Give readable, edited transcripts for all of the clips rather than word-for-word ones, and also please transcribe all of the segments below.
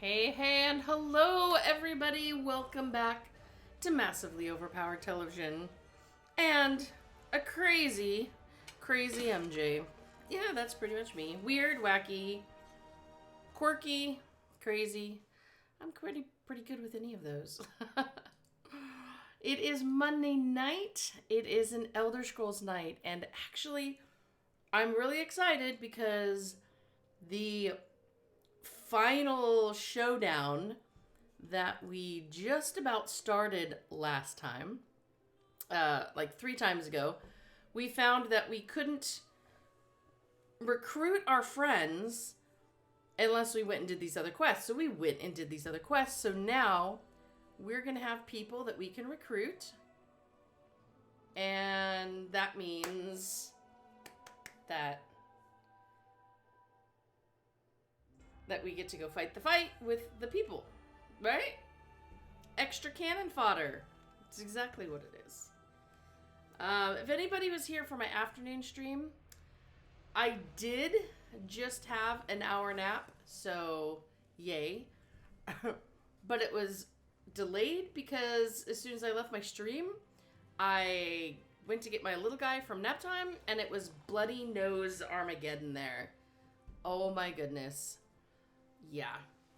Hey, and hello, everybody. Welcome back to Massively Overpowered Television and a crazy, crazy MJ. Yeah, that's pretty much me. Weird, wacky, quirky, crazy. I'm pretty good with any of those. It is Monday night. It is an Elder Scrolls night, and actually, I'm really excited because the final showdown that we just about started last time, like 3 times ago, we found that we couldn't recruit our friends unless we went and did these other quests. So we went and did these other quests. So now we're going to have people that we can recruit. And that means that we get to go fight the fight with the people, right? Extra cannon fodder. It's exactly what it is. If anybody was here for my afternoon stream, I did just have an hour nap, so yay. But it was delayed because as soon as I left my stream, I went to get my little guy from nap time, and it was bloody nose Armageddon there. Oh my goodness. Yeah.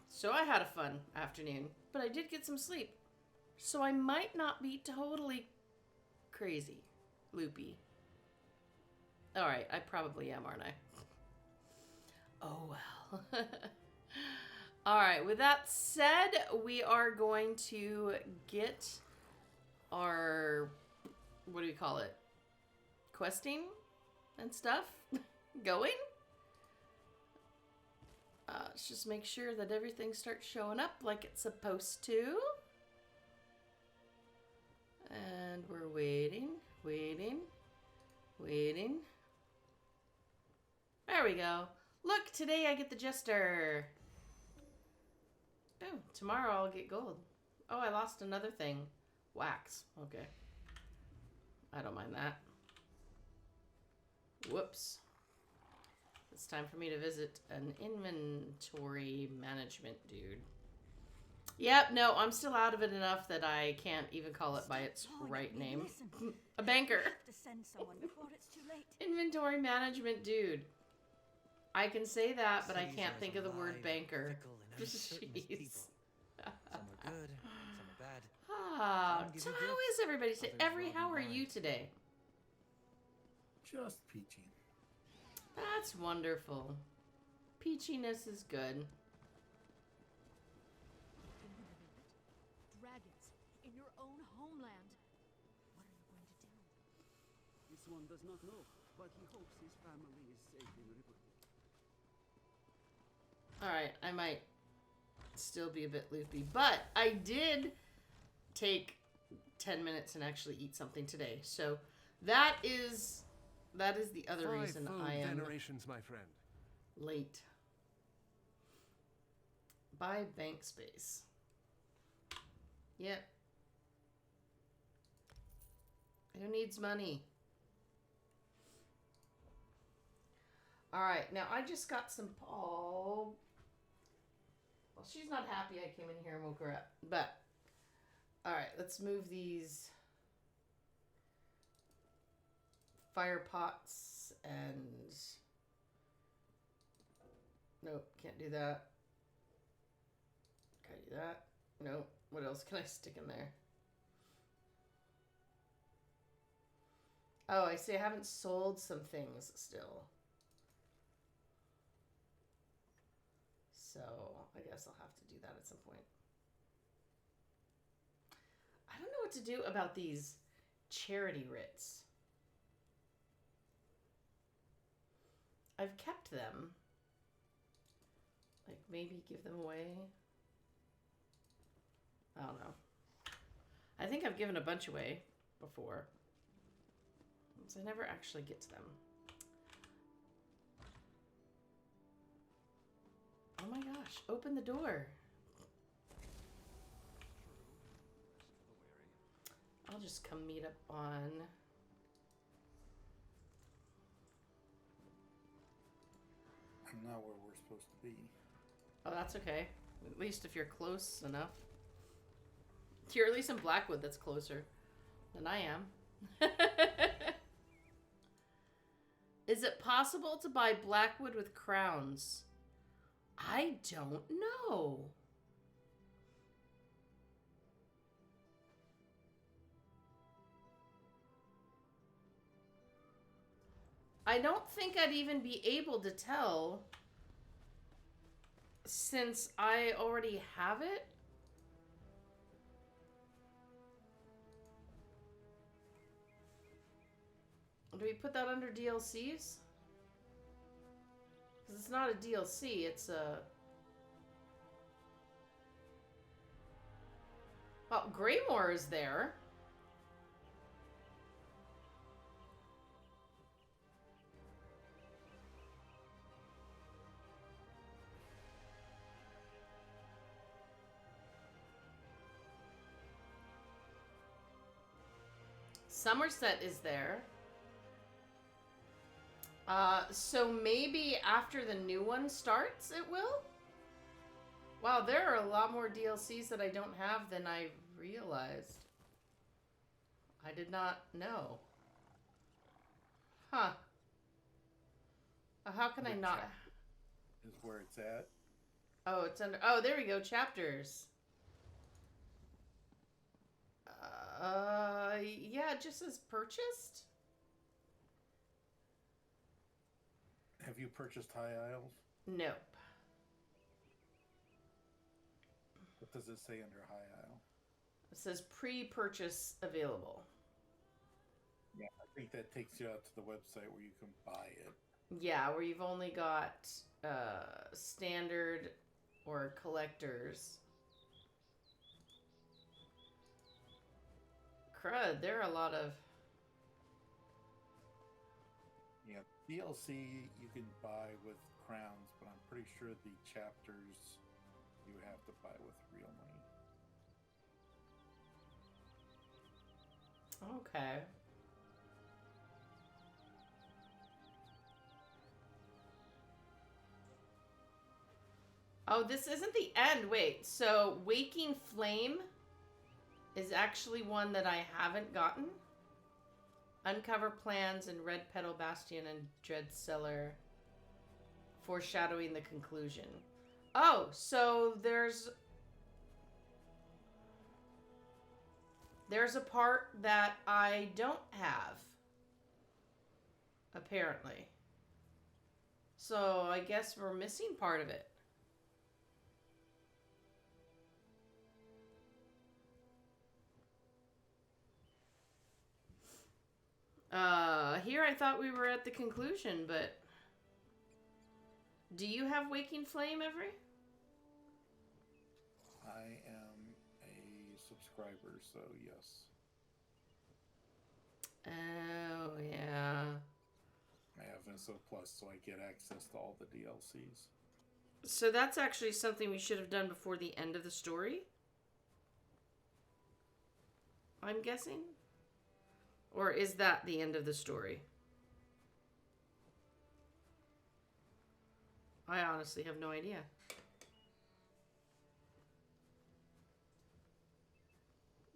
So I had a fun afternoon, but I did get some sleep. So I might not be totally crazy, loopy. Alright, I probably am, aren't I? Oh well. Alright, with that said, we are going to get our, what do we call it? Questing and stuff going. Let's just make sure that everything starts showing up like it's supposed to. And we're waiting. There we go. Look, today I get the Jester. Oh, tomorrow I'll get gold. Oh, I lost another thing. Wax. Okay. I don't mind that. Whoops. It's time for me to visit an inventory management dude. Yep, no, I'm still out of it enough that I can't even call it by its right name. A banker. Inventory management dude. I can say that, but I can't think of the word banker. Jeez. Some are good, some are bad. Ah, so how is everybody today? How are you today? Just peachy. That's wonderful. Peachiness is good. Dragons in your own homeland. What are you going to do? This one does not know, but he hopes his family is safe in River. Alright, I might still be a bit loopy, but I did take 10 minutes and actually eat something today. So that is the other reason I am generations, my friend. late. Buy bank space. Yep. Who needs money? Alright, now I just got some Paul. Well, she's not happy I came in here and woke her up. But, alright, let's move these fire pots and... Nope, can't do that. Can I do that? Nope. What else can I stick in there? Oh, I see I haven't sold some things still. So, I guess I'll have to do that at some point. I don't know what to do about these charity writs. I've kept them. Like, maybe give them away. I don't know. I think I've given a bunch away before. So I never actually get to them. Oh my gosh, open the door. I'll just come meet up on... I'm not where we're supposed to be. Oh, that's okay. At least if you're close enough. You're at least in Blackwood, that's closer than I am. Is it possible to buy Blackwood with crowns? I don't know. I don't think I'd even be able to tell since I already have it. Do we put that under DLCs? Because it's not a DLC, it's a... Oh, Greymore is there. Somerset is there. So maybe after the new one starts, it will? Wow, there are a lot more DLCs that I don't have than I realized. I did not know. Huh. How can I not... Is where it's at. Oh, it's under... Oh, there we go. Chapters. Yeah, it just says purchased. Have you purchased High Isles? Nope. What does it say under High Isle? It says pre-purchase available. Yeah, I think that takes you out to the website where you can buy it. Yeah, where you've only got standard or collectors. Crud, there are a lot of... Yeah, DLC you can buy with crowns, but I'm pretty sure the chapters you have to buy with real money. Okay. Oh, this isn't the end. Wait, so Waking Flame is actually one that I haven't gotten. Uncover plans in Red Petal Bastion and Dread Cellar, foreshadowing the conclusion. Oh, so there's a part that I don't have, apparently. So I guess we're missing part of it. Here I thought we were at the conclusion, but... Do you have Waking Flame, Every? I am a subscriber, so yes. Oh, yeah. I have Inso Plus, so I get access to all the DLCs. So that's actually something we should have done before the end of the story? I'm guessing? Or is that the end of the story? I honestly have no idea.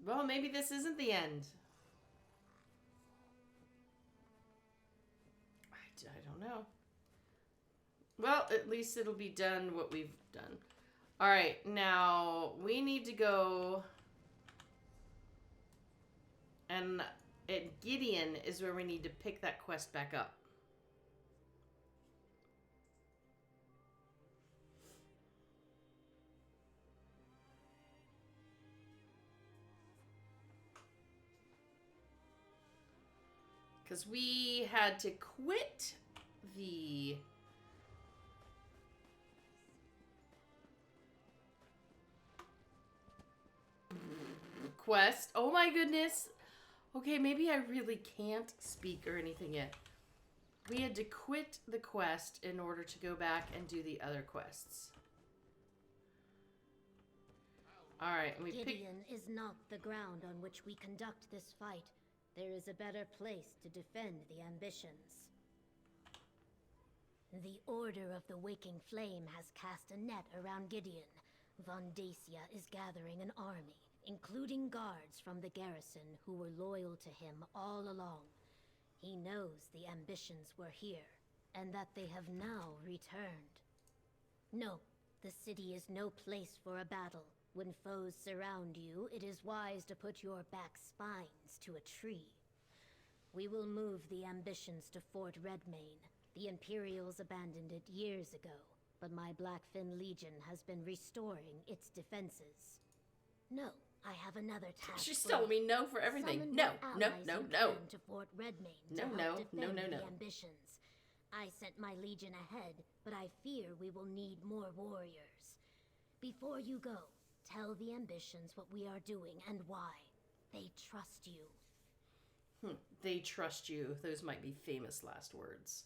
Well, maybe this isn't the end. I don't know. Well, at least it'll be done what we've done. All right, now we need to go... And at Gideon is where we need to pick that quest back up. Because we had to quit the... quest. Oh my goodness. Okay, maybe I really can't speak or anything yet. We had to quit the quest in order to go back and do the other quests. Alright, and we picked... Gideon is not the ground on which we conduct this fight. There is a better place to defend the ambitions. The Order of the Waking Flame has cast a net around Gideon. Von Dacia is gathering an army, including guards from the garrison who were loyal to him all along. He knows the ambitions were here, and that they have now returned. No, the city is no place for a battle. When foes surround you, it is wise to put your back spines to a tree. We will move the ambitions to Fort Redmane. The Imperials abandoned it years ago, but my Blackfin Legion has been restoring its defenses. No, I have another task. She's for telling you. me no for everything. Summon No, your no, allies no, and no. turn to Fort Redmane No, to help no, defend no, no, no. the ambitions. I sent my legion ahead, but I fear we will need more warriors. Before you go, tell the ambitions what we are doing and why. They trust you. They trust you. Those might be famous last words.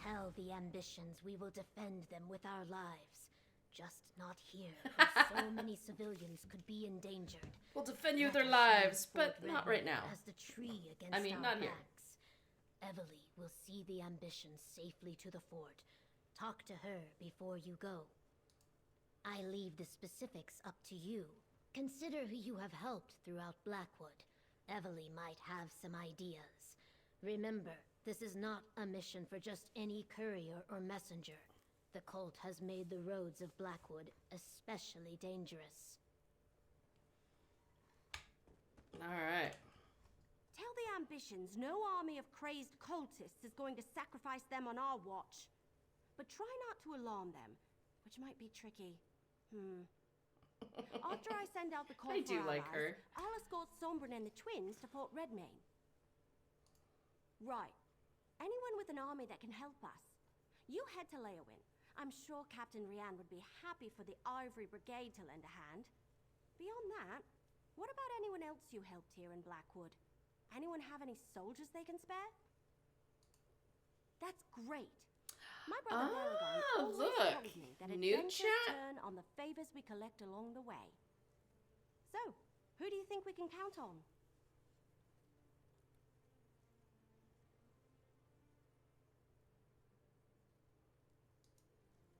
Tell the ambitions we will defend them with our lives. Just not here, where so many civilians could be endangered. We'll defend you with Let our us use lives, Fort but not Redmane right now. As the tree against I mean, our not here. backs. Evely will see the ambitions safely to the fort. Talk to her before you go. I leave the specifics up to you. Consider who you have helped throughout Blackwood. Evely might have some ideas. Remember, this is not a mission for just any courier or messenger. The cult has made the roads of Blackwood especially dangerous. Alright. Tell the ambitions no army of crazed cultists is going to sacrifice them on our watch. But try not to alarm them, which might be tricky. After I send out the call I for do like allies, her. I'll escort Sombrin and the twins to Fort Redmane. Right. Anyone with an army that can help us. You head to Leowin. I'm sure Captain Rian would be happy for the Ivory Brigade to lend a hand. Beyond that, what about anyone else you helped here in Blackwood? Anyone have any soldiers they can spare? That's great. My brother Aragon always look. told me that New adventures chat. turn on the favors we collect along the way. So, who do you think we can count on?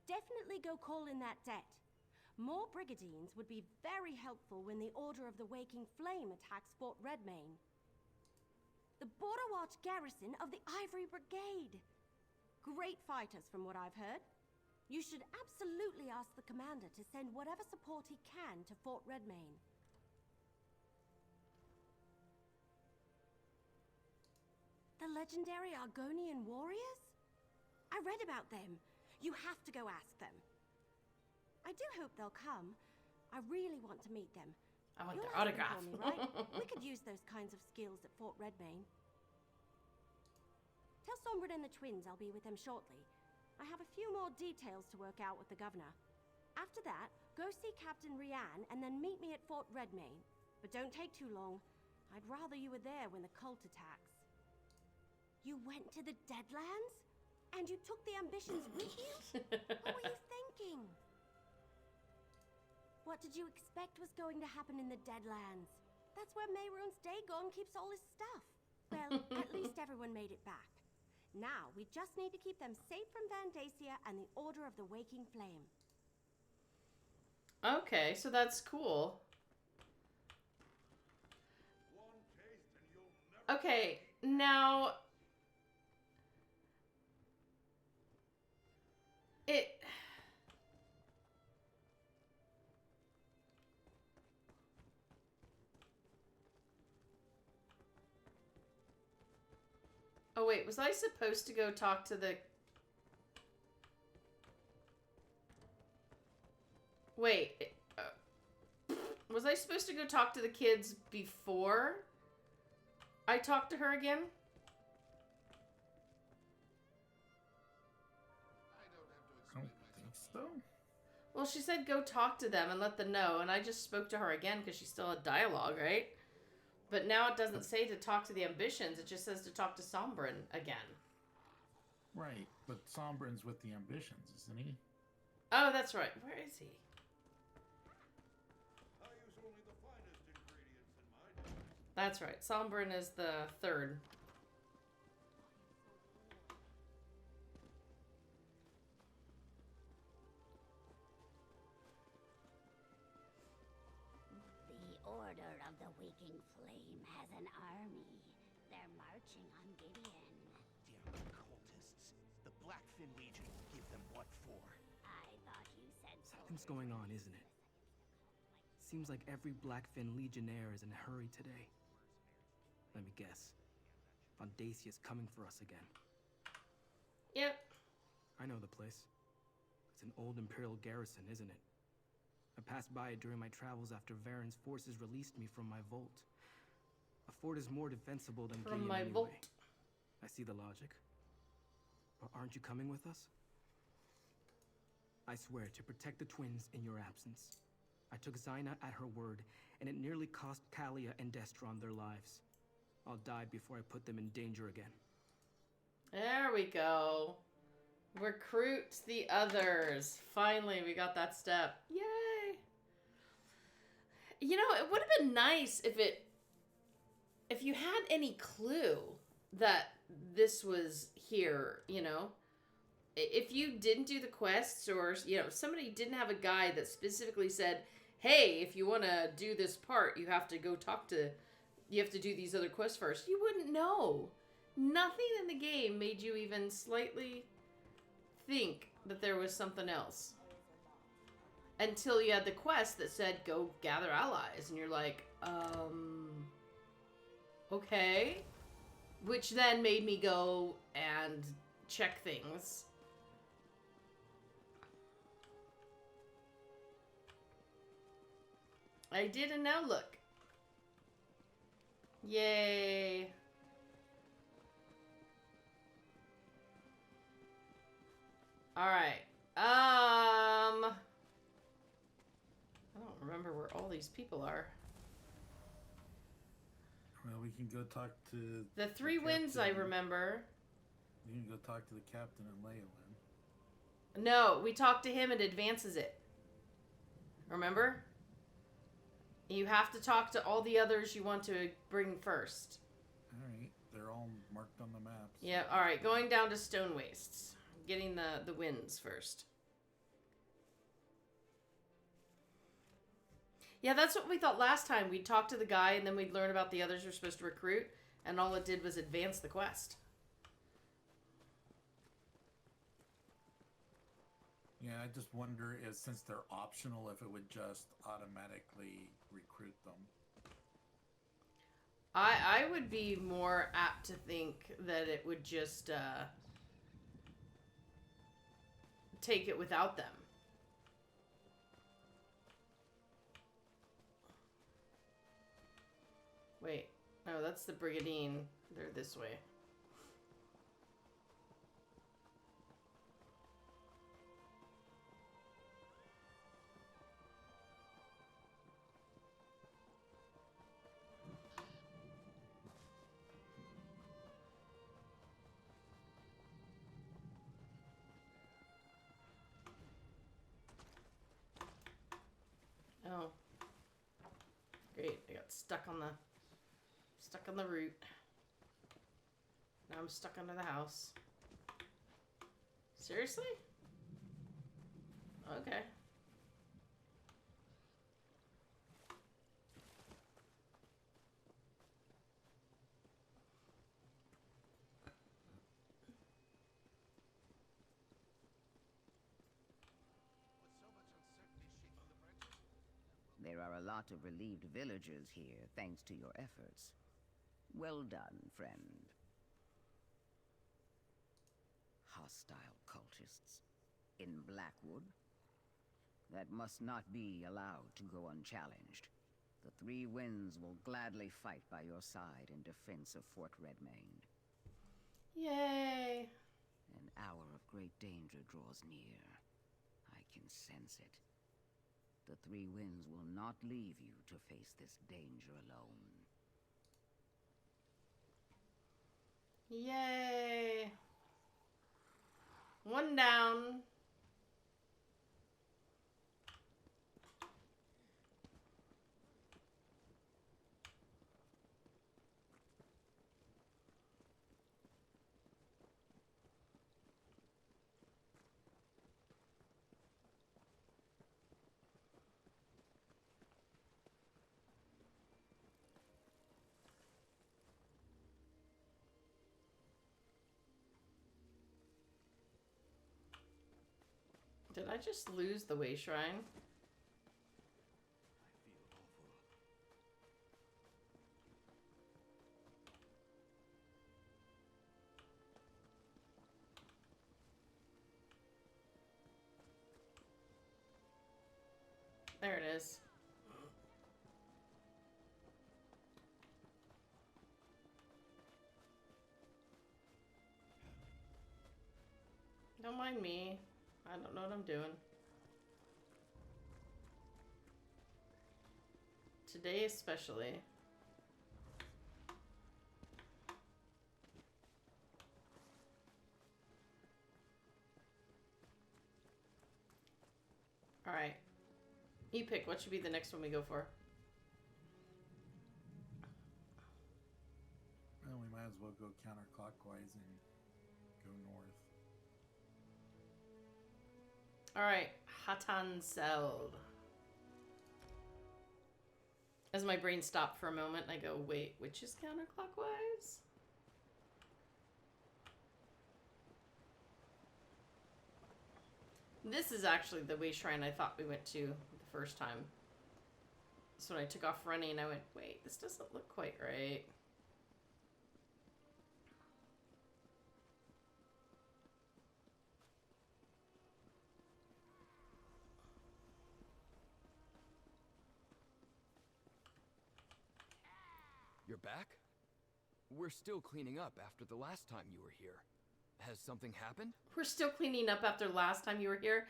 Definitely go call in that debt. More brigadines would be very helpful when the Order of the Waking Flame attacks Fort Redmane. The Border Watch garrison of the Ivory Brigade. Great fighters from what I've heard. You should absolutely ask the commander to send whatever support he can to Fort Redmane. The legendary Argonian warriors? I read about them. You have to go ask them. I do hope they'll come. I really want to meet them. I want You'll their ask them autograph. for me, right? We could use those kinds of skills at Fort Redmane. Tell Sombrin and the twins I'll be with them shortly. I have a few more details to work out with the governor. After that, go see Captain Rian and then meet me at Fort Redmane. But don't take too long. I'd rather you were there when the cult attacks. You went to the Deadlands? And you took the ambitions with you? What were you thinking? What did you expect was going to happen in the Deadlands? That's where Mehrunes Dagon keeps all his stuff. Well, at least everyone made it back. Now, we just need to keep them safe from Van Dacia and the Order of the Waking Flame. Okay, so that's cool. Okay, now... Oh wait, was I supposed to go talk to the... Wait, was I supposed to go talk to the kids before I talked to her again? I don't think so. Well, she said go talk to them and let them know, and I just spoke to her again because she still had dialogue, right? But now it doesn't say to talk to the ambitions, it just says to talk to Sombrin again. Right, but Sombrin's with the ambitions, isn't he? Oh, that's right. Where is he? I use only the finest ingredients in my diet. That's right. Sombrin is the third. has an army. They're marching on Gideon. Damn cultists. The Blackfin Legion will give them what for. I thought you said Something's going on, isn't it? Seems like every Blackfin Legionnaire is in a hurry today. Let me guess. Vondasia's coming for us again. Yep. I know the place. It's an old Imperial garrison, isn't it? I passed by it during my travels after Varen's forces released me from my vault. A fort is more defensible than From Gideon my anyway. vault. I see the logic. But aren't you coming with us? I swear to protect the twins in your absence. I took Xyna at her word, and it nearly cost Kalia and Destron their lives. I'll die before I put them in danger again. There we go. Recruit the others. Finally, we got that step. Yay! You know, it would have been nice if you had any clue that this was here, you know? If you didn't do the quests, or, you know, somebody didn't have a guide that specifically said, hey, if you want to do this part, you have to go you have to do these other quests first. You wouldn't know. Nothing in the game made you even slightly think that there was something else. Until you had the quest that said, go gather allies. And you're like, okay. Which then made me go and check things. I did, and now look. Yay. Alright. I don't remember where all these people are. Well, we can go talk to The Three Winds, I captain. remember. We can go talk to the captain and Leyland. No, we talked to him and advances it. Remember? You have to talk to all the others you want to bring first. Alright, they're all marked on the maps. Yeah, alright. Going down to Stone Wastes. Getting the winds first. Yeah, that's what we thought last time. We'd talk to the guy and then we'd learn about the others we're supposed to recruit. And all it did was advance the quest. Yeah, I just wonder if, since they're optional, if it would just automatically recruit them. I would be more apt to think that it would just take it without them. Wait, no, that's the Brigadine. They're this way. Oh. Great, I got stuck on the route. Now I'm stuck under the house. Seriously? Okay. There are a lot of relieved villagers here, thanks to your efforts. Well done, friend. Hostile cultists in Blackwood? That must not be allowed to go unchallenged. The Three Winds will gladly fight by your side in defense of Fort Redmane. Yay! An hour of great danger draws near. I can sense it. The Three Winds will not leave you to face this danger alone. Yay! One down. Did I just lose the way shrine? I feel awful. There it is. Don't mind me. I don't know what I'm doing. Today especially. Alright. You pick. What should be the next one we go for? Well, we might as well go counterclockwise and go north. Alright. Hatan Seld. As my brain stopped for a moment, I go, wait, which is counterclockwise? This is actually the way shrine I thought we went to the first time. So when I took off running, I went, wait, this doesn't look quite right. You're back? We're still cleaning up after the last time you were here. Has something happened? We're still cleaning up after last time you were here.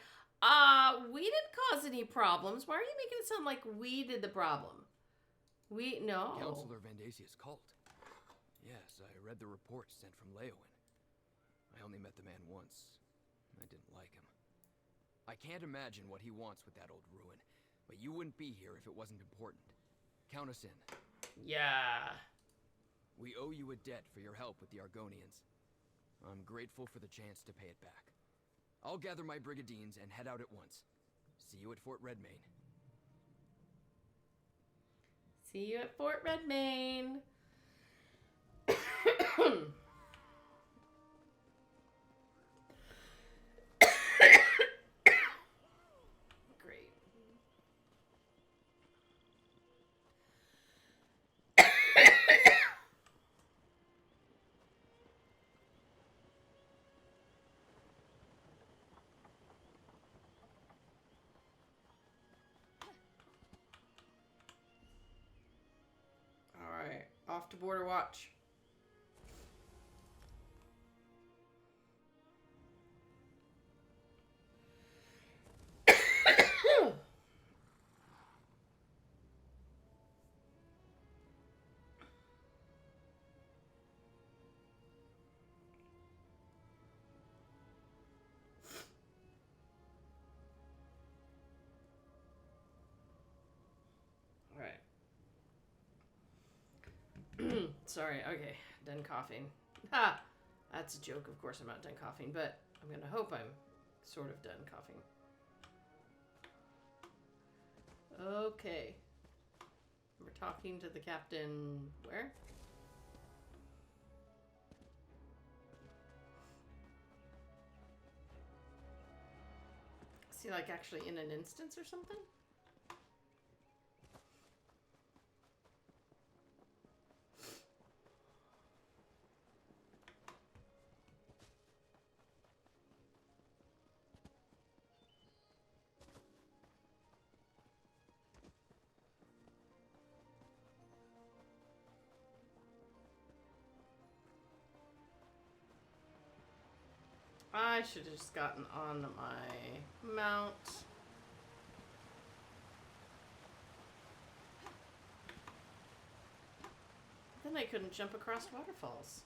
We didn't cause any problems. Why are you making it sound like we did the problem? No. Counselor Vandasia's cult. Yes, I read the report sent from Leowin. I only met the man once. I didn't like him. I can't imagine what he wants with that old ruin, but you wouldn't be here if it wasn't important. Count us in. Yeah. We owe you a debt for your help with the Argonians. I'm grateful for the chance to pay it back. I'll gather my brigadines and head out at once. See you at Fort Redmane. See you at Fort Redmane. Great. Alright, off to Border Watch. Sorry, okay. Done coughing. Ha! That's a joke, of course I'm not done coughing, but I'm gonna hope I'm sort of done coughing. Okay. We're talking to the captain where? Is he like actually in an instance or something? I should have just gotten on my mount. Then I couldn't jump across waterfalls.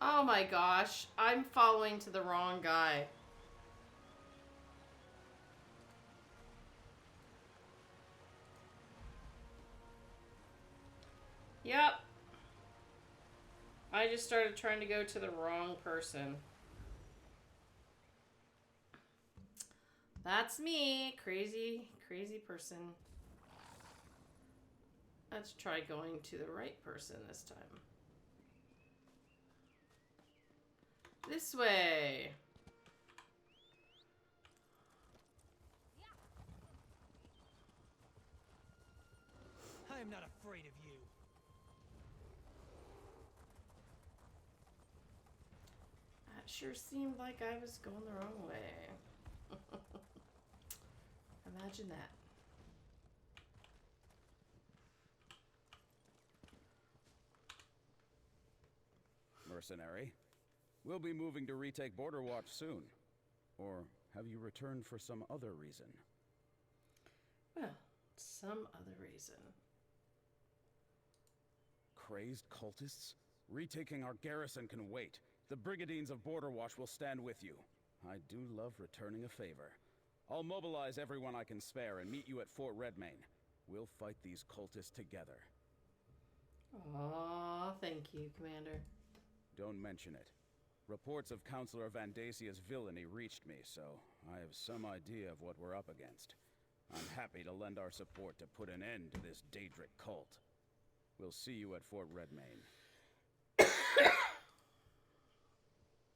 Oh my gosh, I'm following to the wrong guy. Yep. I just started trying to go to the wrong person. That's me. Crazy, crazy person. Let's try going to the right person this time. This way. I am not afraid of you. That sure seemed like I was going the wrong way. Imagine that. Mercenary, we'll be moving to retake Border Watch soon. Or have you returned for some other reason? Well, some other reason. Crazed cultists? Retaking our garrison can wait. The Brigadines of Border Watch will stand with you. I do love returning a favor. I'll mobilize everyone I can spare and meet you at Fort Redmayne. We'll fight these cultists together. Aw, thank you, Commander. Don't mention it. Reports of Councillor Vandasia's villainy reached me, so I have some idea of what we're up against. I'm happy to lend our support to put an end to this Daedric cult. We'll see you at Fort Redmayne.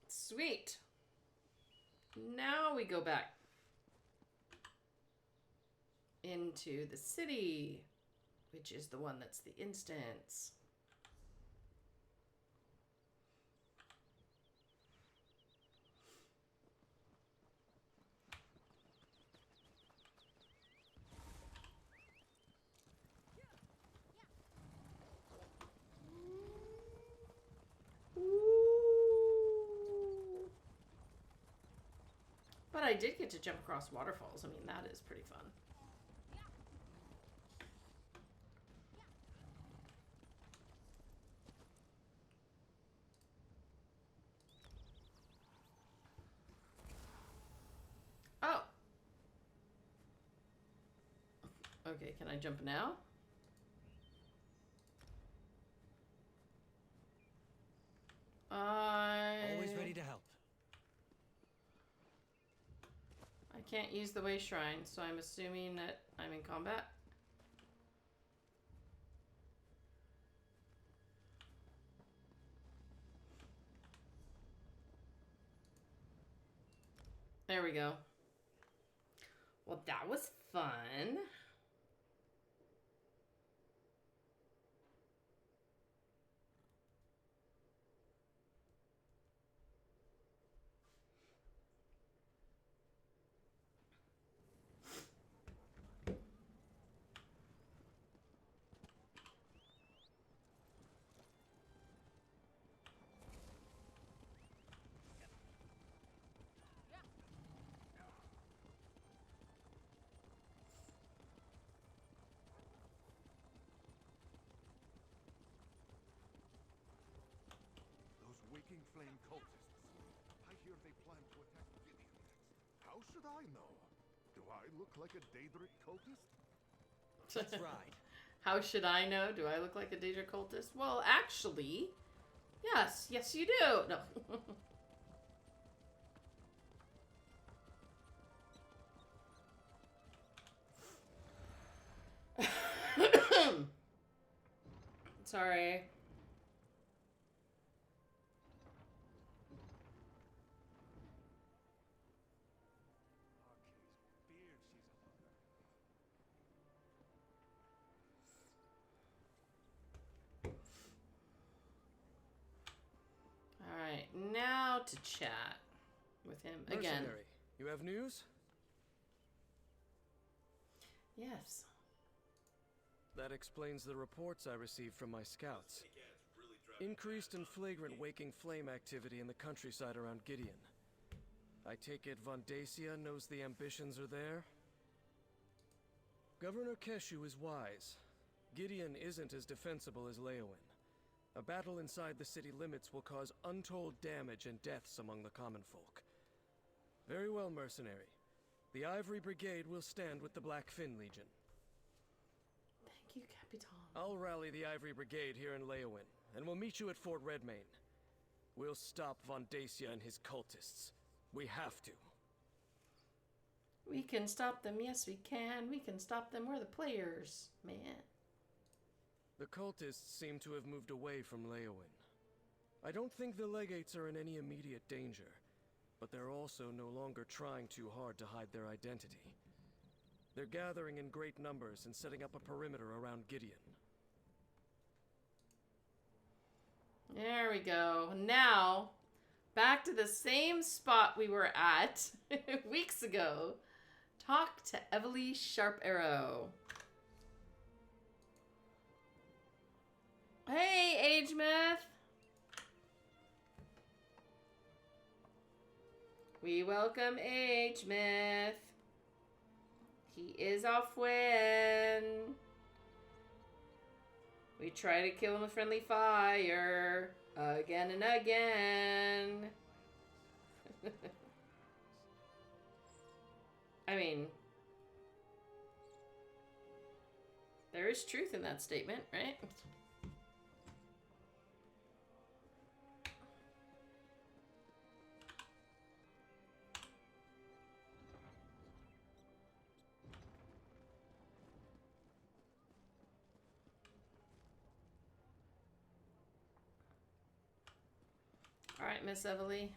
Sweet. Now we go back into the city, which is the one that's the instance. But I did get to jump across waterfalls. I mean, that is pretty fun. Oh. Okay, can I jump now? Always ready to help. I can't use the way shrine, so I'm assuming that I'm in combat. There we go. Well, that was fun. Waking flame cultists. I hear they plan to attack Gideon next. How should I know? Do I look like a Daedric cultist? That's right. How should I know? Do I look like a Daedric cultist? Well, actually, yes. Yes, you do. No. Sorry. Alright, now to chat with him again. Mercenary, you have news? Yes. That explains the reports I received from my scouts. Increased and flagrant waking flame activity in the countryside around Gideon. I take it Vondacia knows the ambitions are there? Governor Keshu is wise. Gideon isn't as defensible as Leowin. A battle inside the city limits will cause untold damage and deaths among the common folk. Very well, mercenary. The Ivory Brigade will stand with the Blackfin Legion. Thank you, Capitan. I'll rally the Ivory Brigade here in Leowin, and we'll meet you at Fort Redmayne. We'll stop Vondacia and his cultists. We have to. We can stop them. Yes, we can. We can stop them. We're the players, man. The cultists seem to have moved away from Leowin. I don't think the legates are in any immediate danger, but they're also no longer trying too hard to hide their identity. They're gathering in great numbers and setting up a perimeter around Gideon. There we go. Now, back to the same spot we were at weeks ago. Talk to Evely Sharp Arrow. Hey, Age Myth. We welcome Age Myth. He is off when we try to kill him with friendly fire again and again. I mean, there is truth in that statement, right? All right, Miss Evely.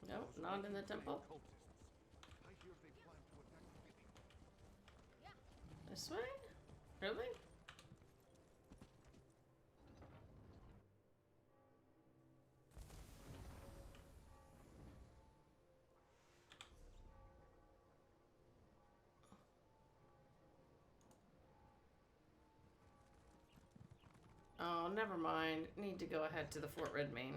Nope, not in the temple. This way? Really? Oh, never mind. Need to go ahead to the Fort Redmain.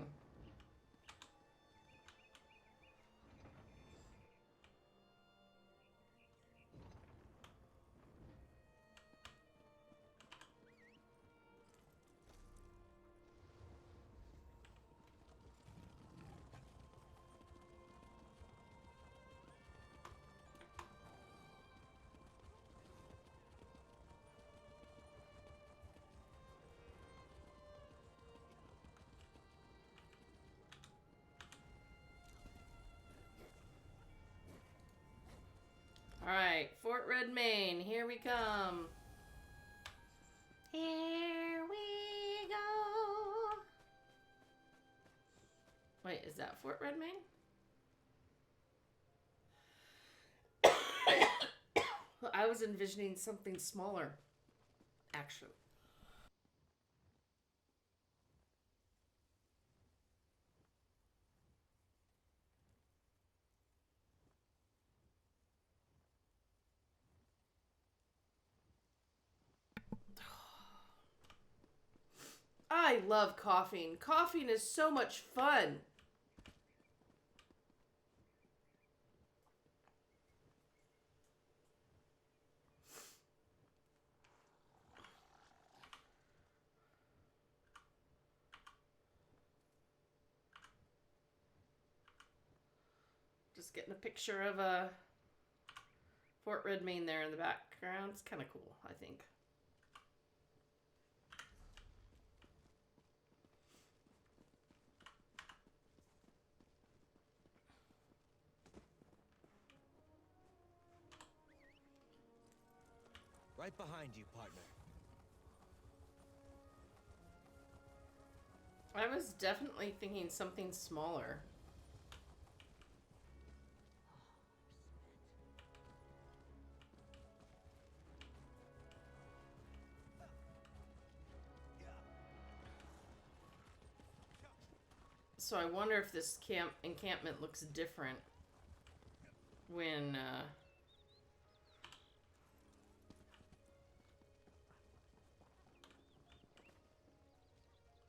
Alright, Fort Redmain, here we come. Here we go. Wait, is that Fort Redmain? I was envisioning something smaller, actually. I love coughing. Coughing is so much fun. Just getting a picture of Fort Redmain there in the background. It's kind of cool, I think. Right behind you, partner. I was definitely thinking something smaller. So I wonder if this encampment looks different when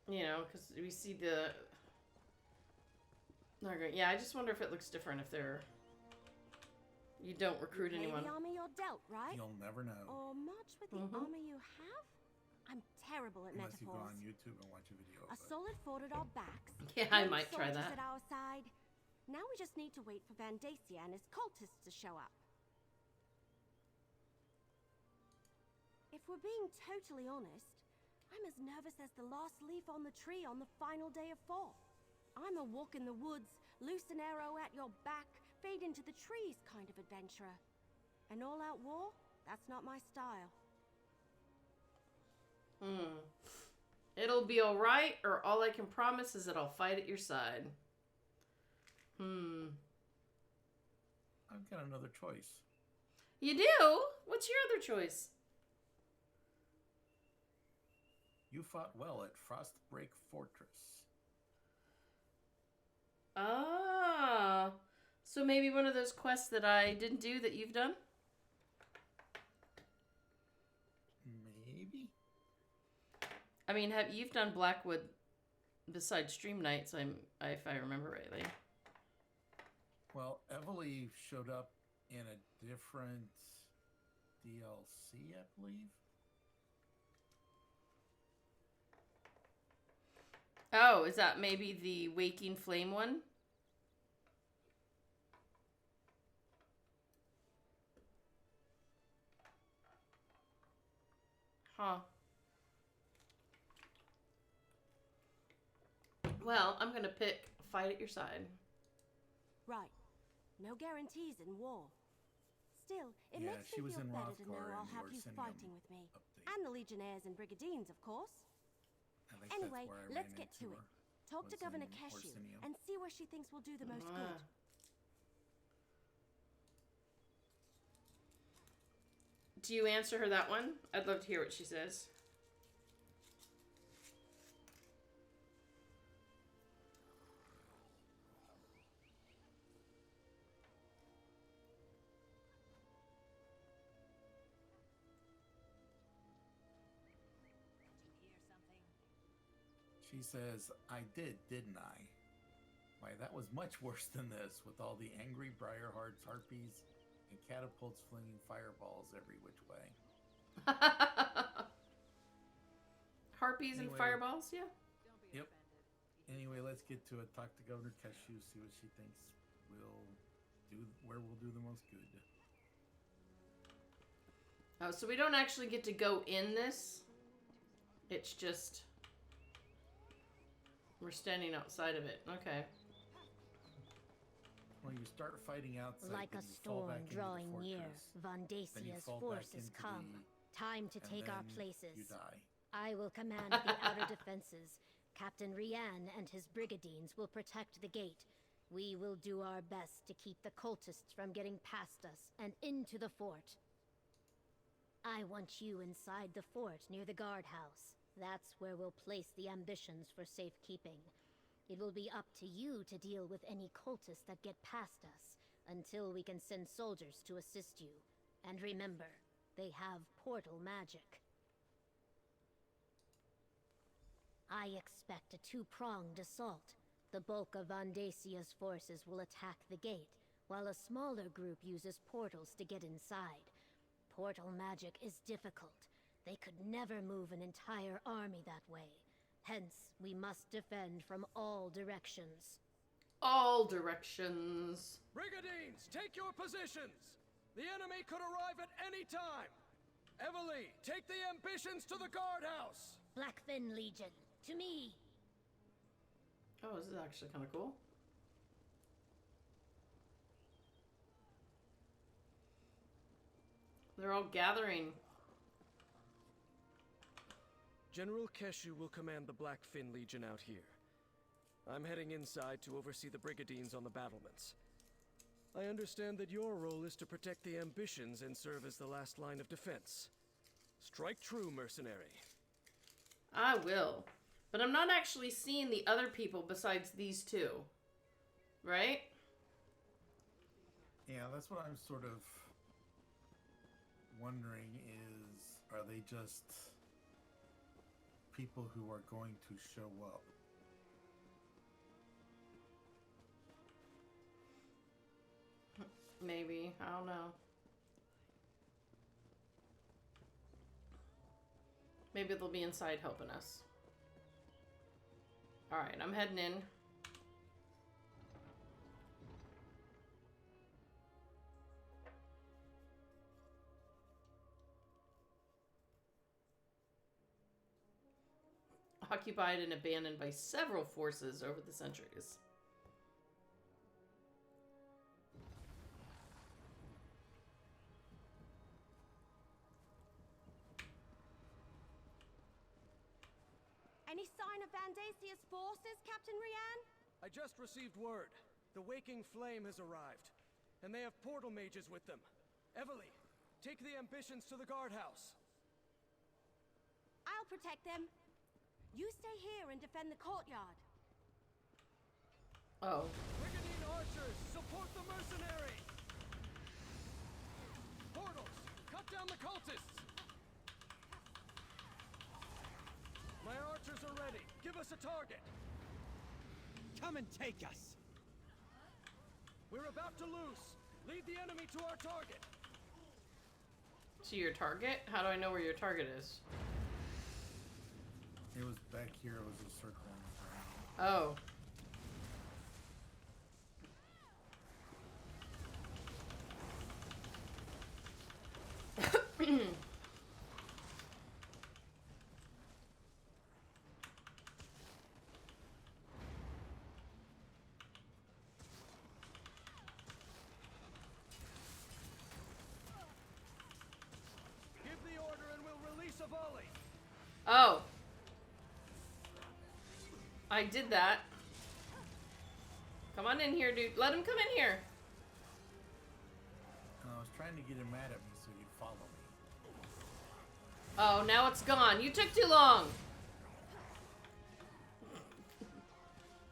you know, because we see the... Yeah, I just wonder if it looks different if they're... You don't recruit anyone. The armor you're dealt, right? You'll never know. Or march with the armor you have? I'm terrible at Unless you go metaphors. on YouTube and watch a video of A solid fort at our backs. Yeah, I many might try soldiers that. At our side. Now we just need to wait for Vandacia and his cultists to show up. If we're being totally honest, I'm as nervous as the last leaf on the tree on the final day of fall. I'm a walk in the woods, loose an arrow at your back, fade into the trees kind of adventurer. An all-out war? That's not my style. It'll be alright, or all I can promise is that I'll fight at your side. I've got another choice. You do? What's your other choice? You fought well at Frostbreak Fortress. Ah. So maybe one of those quests that I didn't do that you've done? Maybe. I mean, you've done Blackwood besides Stream Nights, if I remember rightly. Well, Evely showed up in a different DLC, I believe. Oh, is that maybe the Waking Flame one? Huh. Well, I'm gonna pick Fight at Your Side. Right. No guarantees in war. Still, it Yeah, makes she me was feel in better to know Rothgar I'll and have you Orsinium fighting with me. update. And the Legionnaires and Brigandines, of course. I think Anyway, that's where I let's ran get to into it. her, Talk to was Governor in Keshu Orsinium. and see where she thinks will do the most good. Do you answer her that one? I'd love to hear what she says. She says, I did, didn't I? Why, that was much worse than this, with all the angry Briarhearts, harpies, and catapults flinging fireballs every which way. Harpies and Anyway, fireballs, yeah. Yep. Anyway, let's get to it. Talk to Governor Keshu, see what she thinks where we'll do the most good. Oh, so we don't actually get to go in this. It's just we're standing outside of it. Okay. Well, you start fighting outside. Like a storm drawing near, Vandasia's forces come. Time to take our places. You die. I will command the outer defenses. Captain Rian and his brigadines will protect the gate. We will do our best to keep the cultists from getting past us and into the fort. I want you inside the fort near the guardhouse. That's where we'll place the ambitions for safekeeping. It will be up to you to deal with any cultists that get past us, until we can send soldiers to assist you. And remember, they have portal magic. I expect a two-pronged assault. The bulk of Vandasia's forces will attack the gate, while a smaller group uses portals to get inside. Portal magic is difficult. They could never move an entire army that way. Hence, we must defend from all directions. All directions. Brigadines, take your positions! The enemy could arrive at any time! Evely, take the ambitions to the guardhouse! Blackfin Legion, to me! Oh, this is actually kind of cool. They're all gathering. General Keshu will command the Blackfin Legion out here. I'm heading inside to oversee the Brigadines on the battlements. I understand that your role is to protect the ambitions and serve as the last line of defense. Strike true, mercenary. I will. But I'm not actually seeing the other people besides these two. Right? Yeah, that's what I'm sort of wondering is, are they just people who are going to show up? Maybe. I don't know. Maybe they'll be inside helping us. Alright, I'm heading in. occupied and abandoned by several forces over the centuries. Any sign of Vandasia's forces, Captain Rian? I just received word. The Waking Flame has arrived, and they have portal mages with them. Evely, take the ambitions to the guardhouse. I'll protect them. You stay here and defend the courtyard. Oh. Brigandine archers, support the mercenary! Portals, cut down the cultists! My archers are ready. Give us a target. Come and take us! We're about to lose. Lead the enemy to our target. To your target? How do I know where your target is? It was back here. It was a circle on the ground. Oh. Give the order and we'll release a volley. Oh. I did that. Come on in here, dude. Let him come in here. I was trying to get him mad at me so he'd follow me. Oh, now it's gone. You took too long.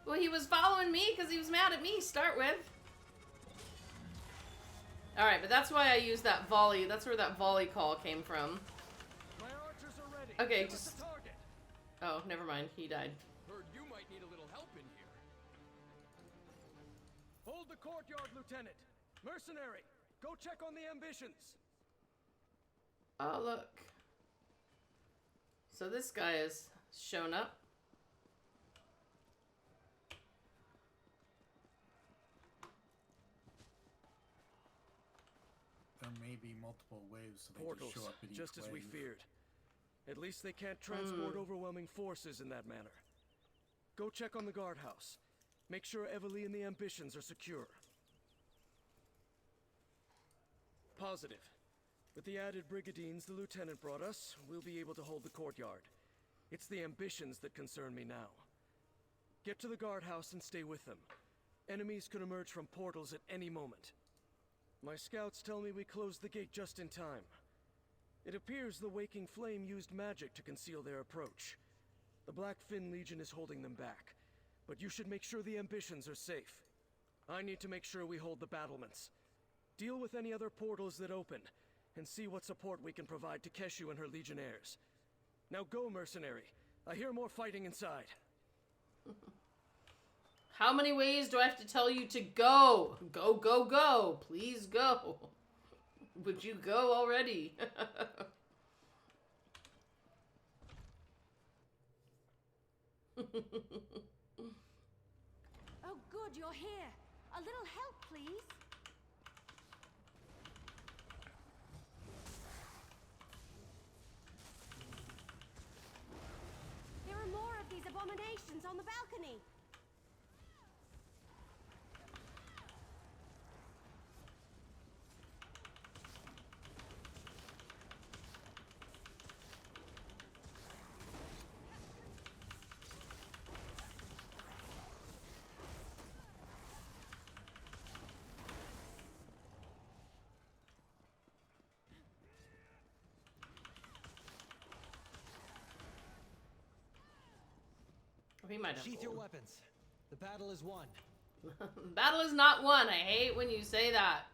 Well, he was following me because he was mad at me, start with. Alright, but that's why I used that volley. That's where that volley call came from. My archers are ready. Okay, Give us just... a target. Oh, never mind. He died. Heard you might need a little help in here. Hold the courtyard, Lieutenant. Mercenary, go check on the ambitions. Oh, look. So this guy has shown up. There may be multiple waves, so they Portals, just show up at each just as we wave. feared. At least they can't transport overwhelming forces in that manner. Go check on the guardhouse. Make sure Evely and the ambitions are secure. Positive. With the added brigadines the lieutenant brought us, we'll be able to hold the courtyard. It's the ambitions that concern me now. Get to the guardhouse and stay with them. Enemies could emerge from portals at any moment. My scouts tell me we closed the gate just in time. It appears the Waking Flame used magic to conceal their approach. The Blackfin Legion is holding them back, but you should make sure the ambitions are safe. I need to make sure we hold the battlements. Deal with any other portals that open, and see what support we can provide to Keshu and her legionnaires. Now go, mercenary. I hear more fighting inside. How many ways do I have to tell you to go? Go, go, go. Please go. Would you go already? Oh, good, you're here. A little help, please. There are more of these abominations on the balcony. He might have Sheath your gold. weapons. The battle is won. Battle is not won. I hate when you say that.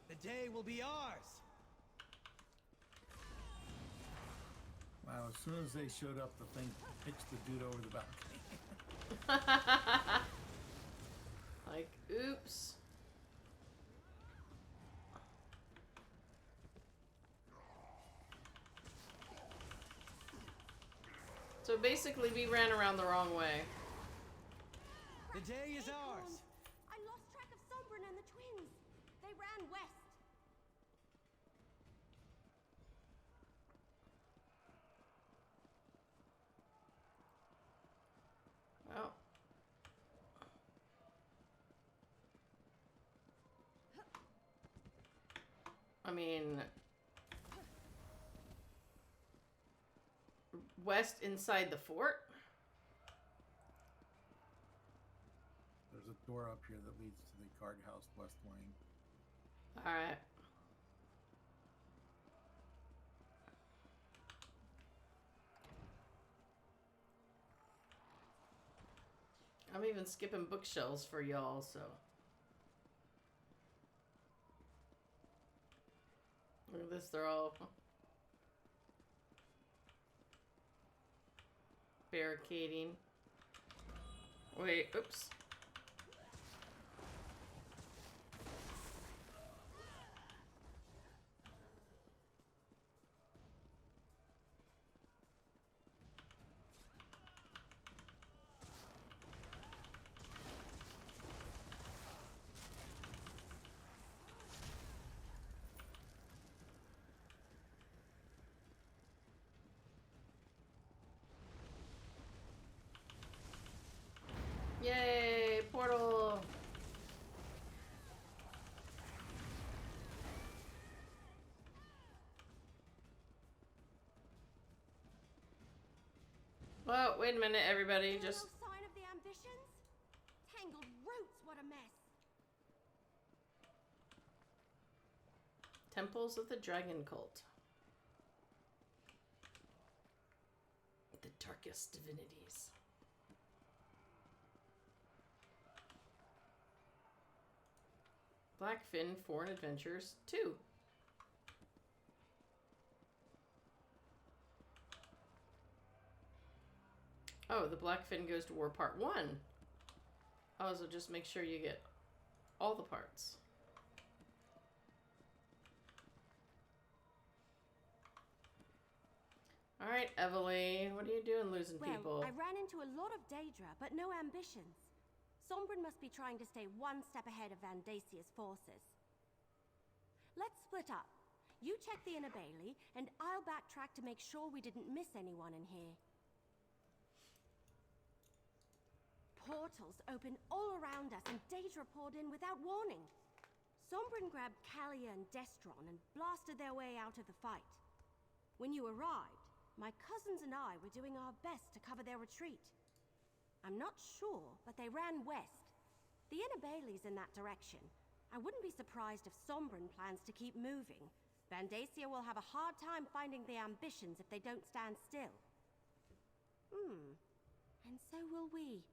The day will be ours. Wow, as soon as they showed up, the thing pitched the dude over the balcony. Like, oops. So basically, we ran around the wrong way. The day is ours. I lost mean, west inside the fort? There's a door up here that leads to the guardhouse west wing. Alright. I'm even skipping bookshelves for y'all, so. Look at this, they're all barricading. Wait, oops. Yay, portal. Well, wait a minute, everybody. Just No sign of the ambitions? Tangled roots, what a mess. Temples of the Dragon Cult. The darkest divinities. Blackfin Foreign Adventures 2. Oh, the Blackfin Goes to War Part 1. Oh, so just make sure you get all the parts. Alright, Eveline, what are you doing losing people? I ran into a lot of Daedra, but no ambitions. Sombrin must be trying to stay one step ahead of Vandasia's forces. Let's split up. You check the inner bailey, and I'll backtrack to make sure we didn't miss anyone in here. Portals opened all around us, and Daedra poured in without warning. Sombrin grabbed Kalia and Destron and blasted their way out of the fight. When you arrived, my cousins and I were doing our best to cover their retreat. I'm not sure, but they ran west. The inner bailey's in that direction. I wouldn't be surprised if Sombrin plans to keep moving. Vandacia will have a hard time finding the ambitions if they don't stand still. And so will we.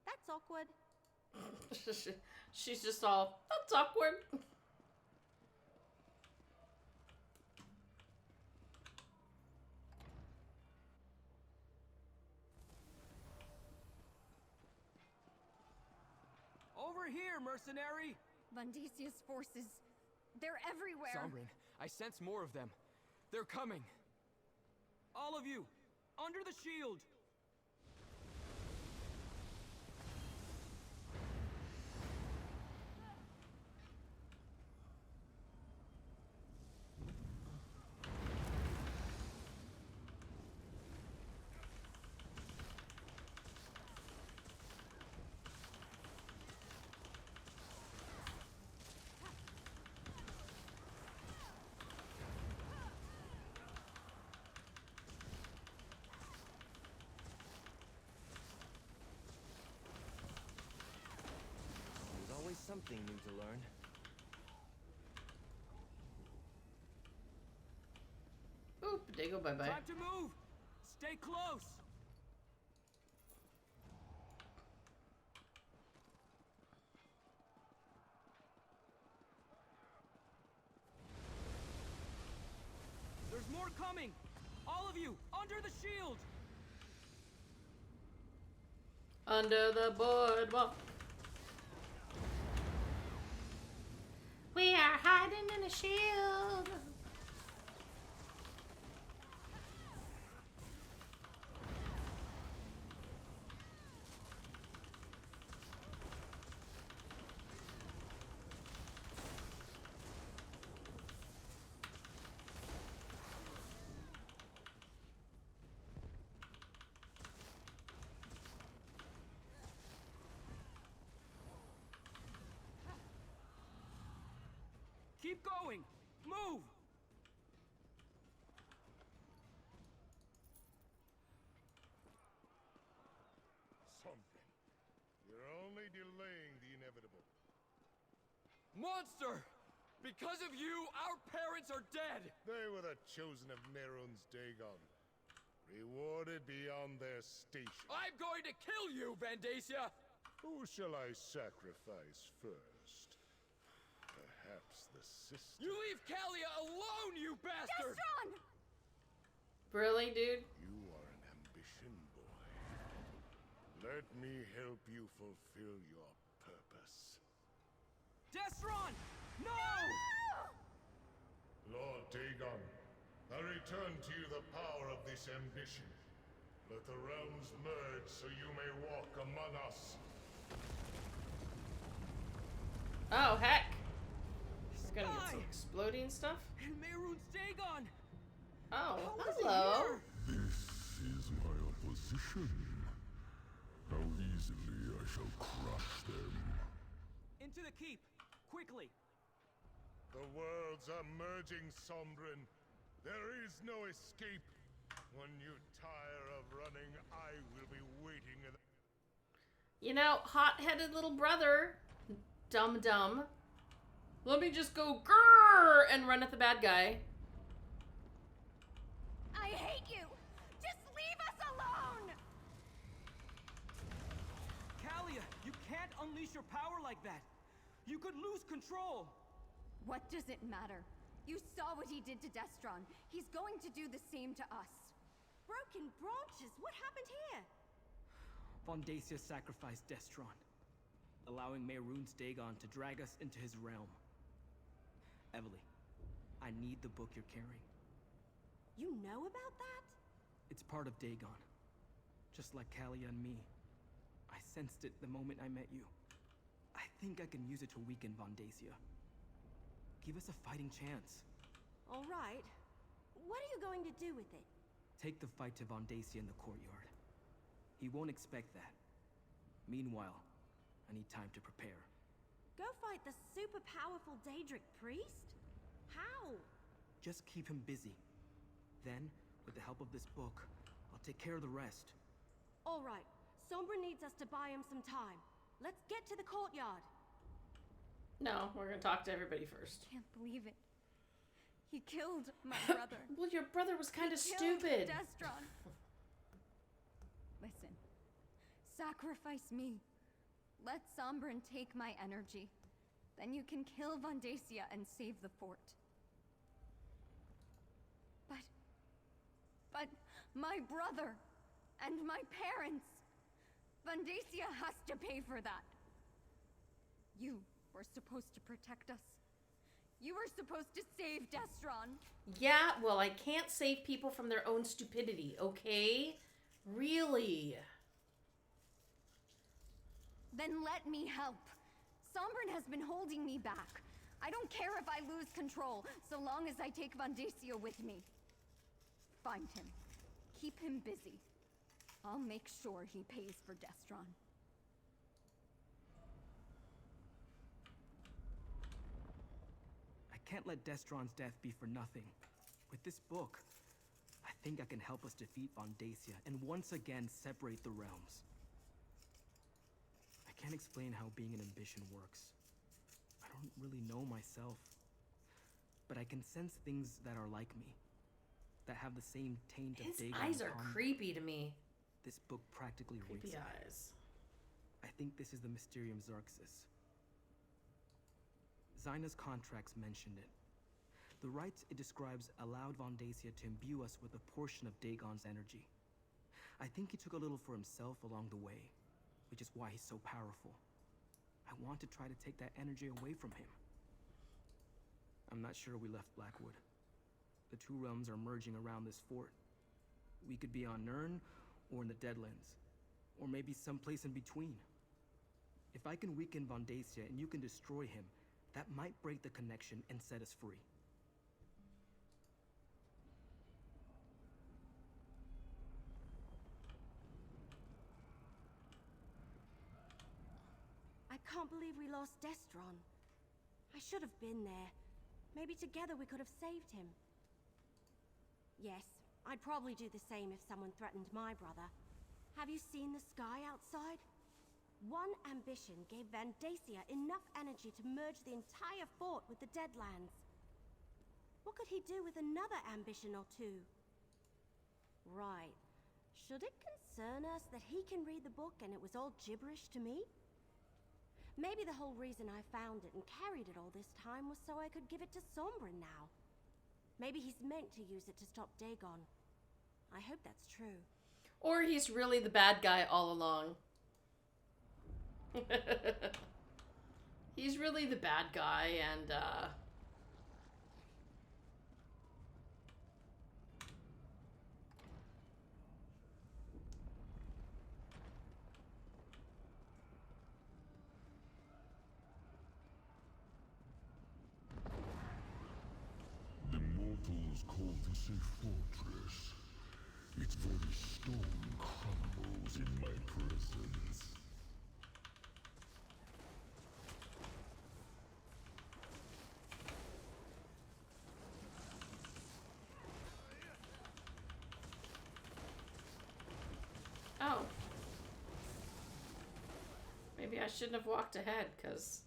That's awkward. She's just all, that's awkward. Over here, mercenary! Vandasia's forces. They're everywhere. Sombrin, I sense more of them. They're coming. All of you, under the shield! Something new to learn. Oop, they go bye-bye. Time to move! Stay close! There's more coming! All of you, under the shield! Under the boardwalk. We are hiding in a shield. Keep going! Move! Something. You're only delaying the inevitable. Monster! Because of you, our parents are dead! They were the chosen of Merun's Dagon. Rewarded beyond their station. I'm going to kill you, Vandacia! Who shall I sacrifice first? Perhaps the sister. You leave Kalia alone, you bastard! Destron! Really, dude? You are an ambition boy. Let me help you fulfill your purpose. Destron! No! Lord Dagon, I return to you the power of this ambition. Let the realms merge so you may walk among us. Oh, heck. He's gonna get some exploding stuff. And Merun's Dagon! Oh, How is he hello. here? This is my opposition. How easily I shall crush them. Into the keep! Quickly! The worlds are merging, Sombrin. There is no escape. When you tire of running, I will be waiting in the... You know, hot-headed little brother. Dum-dum. Let me just go grrr and run at the bad guy. I hate you! Just leave us alone! Kalia, you can't unleash your power like that! You could lose control! What does it matter? You saw what he did to Destron. He's going to do the same to us. Broken branches? What happened here? Vondacia sacrificed Destron, allowing Merun's Dagon to drag us into his realm. Evely, I need the book you're carrying. You know about that? It's part of Dagon. Just like Kalia and me. I sensed it the moment I met you. I think I can use it to weaken Vondacia. Give us a fighting chance. All right. What are you going to do with it? Take the fight to Vondacia in the courtyard. He won't expect that. Meanwhile, I need time to prepare. Go fight the super powerful Daedric priest? How? Just keep him busy. Then, with the help of this book, I'll take care of the rest. All right. Sombra needs us to buy him some time. Let's get to the courtyard. No, we're gonna talk to everybody first. Can't believe it. He killed my brother. Well, your brother was kind of He killed stupid. Destron. Listen. Sacrifice me. Let Sombrin take my energy. Then you can kill Vondacia and save the fort. But my brother and my parents. Vondacia has to pay for that. You were supposed to protect us. You were supposed to save Destron. Yeah, well, I can't save people from their own stupidity, okay? Really? Then let me help. Sombrin has been holding me back. I don't care if I lose control, so long as I take Vondacia with me. Find him. Keep him busy. I'll make sure he pays for Destron. I can't let Destron's death be for nothing. With this book, I think I can help us defeat Vondacia and once again separate the realms. I can't explain how being an ambition works. I don't really know myself. But I can sense things that are like me. That have the same taint of His Dagon eyes are upon them. creepy to me. This book practically reads Creepy it. eyes. I think this is the Mysterium Xerxes. Zaina's contracts mentioned it. The rites it describes allowed Vondacia to imbue us with a portion of Dagon's energy. I think he took a little for himself along the way, which is why he's so powerful. I want to try to take that energy away from him. I'm not sure we left Blackwood. The two realms are merging around this fort. We could be on Nirn, or in the Deadlands, or maybe someplace in between. If I can weaken Vondacia and you can destroy him, that might break the connection and set us free. I can't believe we lost Destron. I should have been there. Maybe together we could have saved him. Yes, I'd probably do the same if someone threatened my brother. Have you seen the sky outside? One ambition gave Vandacia enough energy to merge the entire fort with the Deadlands. What could he do with another ambition or two? Right. Should it concern us that he can read the book and it was all gibberish to me? Maybe the whole reason I found it and carried it all this time was so I could give it to Sombrin now. Maybe he's meant to use it to stop Dagon. I hope that's true. Or he's really the bad guy all along. He's really the bad guy, and The mortals call this a fortress. Its very stone crumbles in my presence. oh. Maybe I shouldn't have walked ahead, because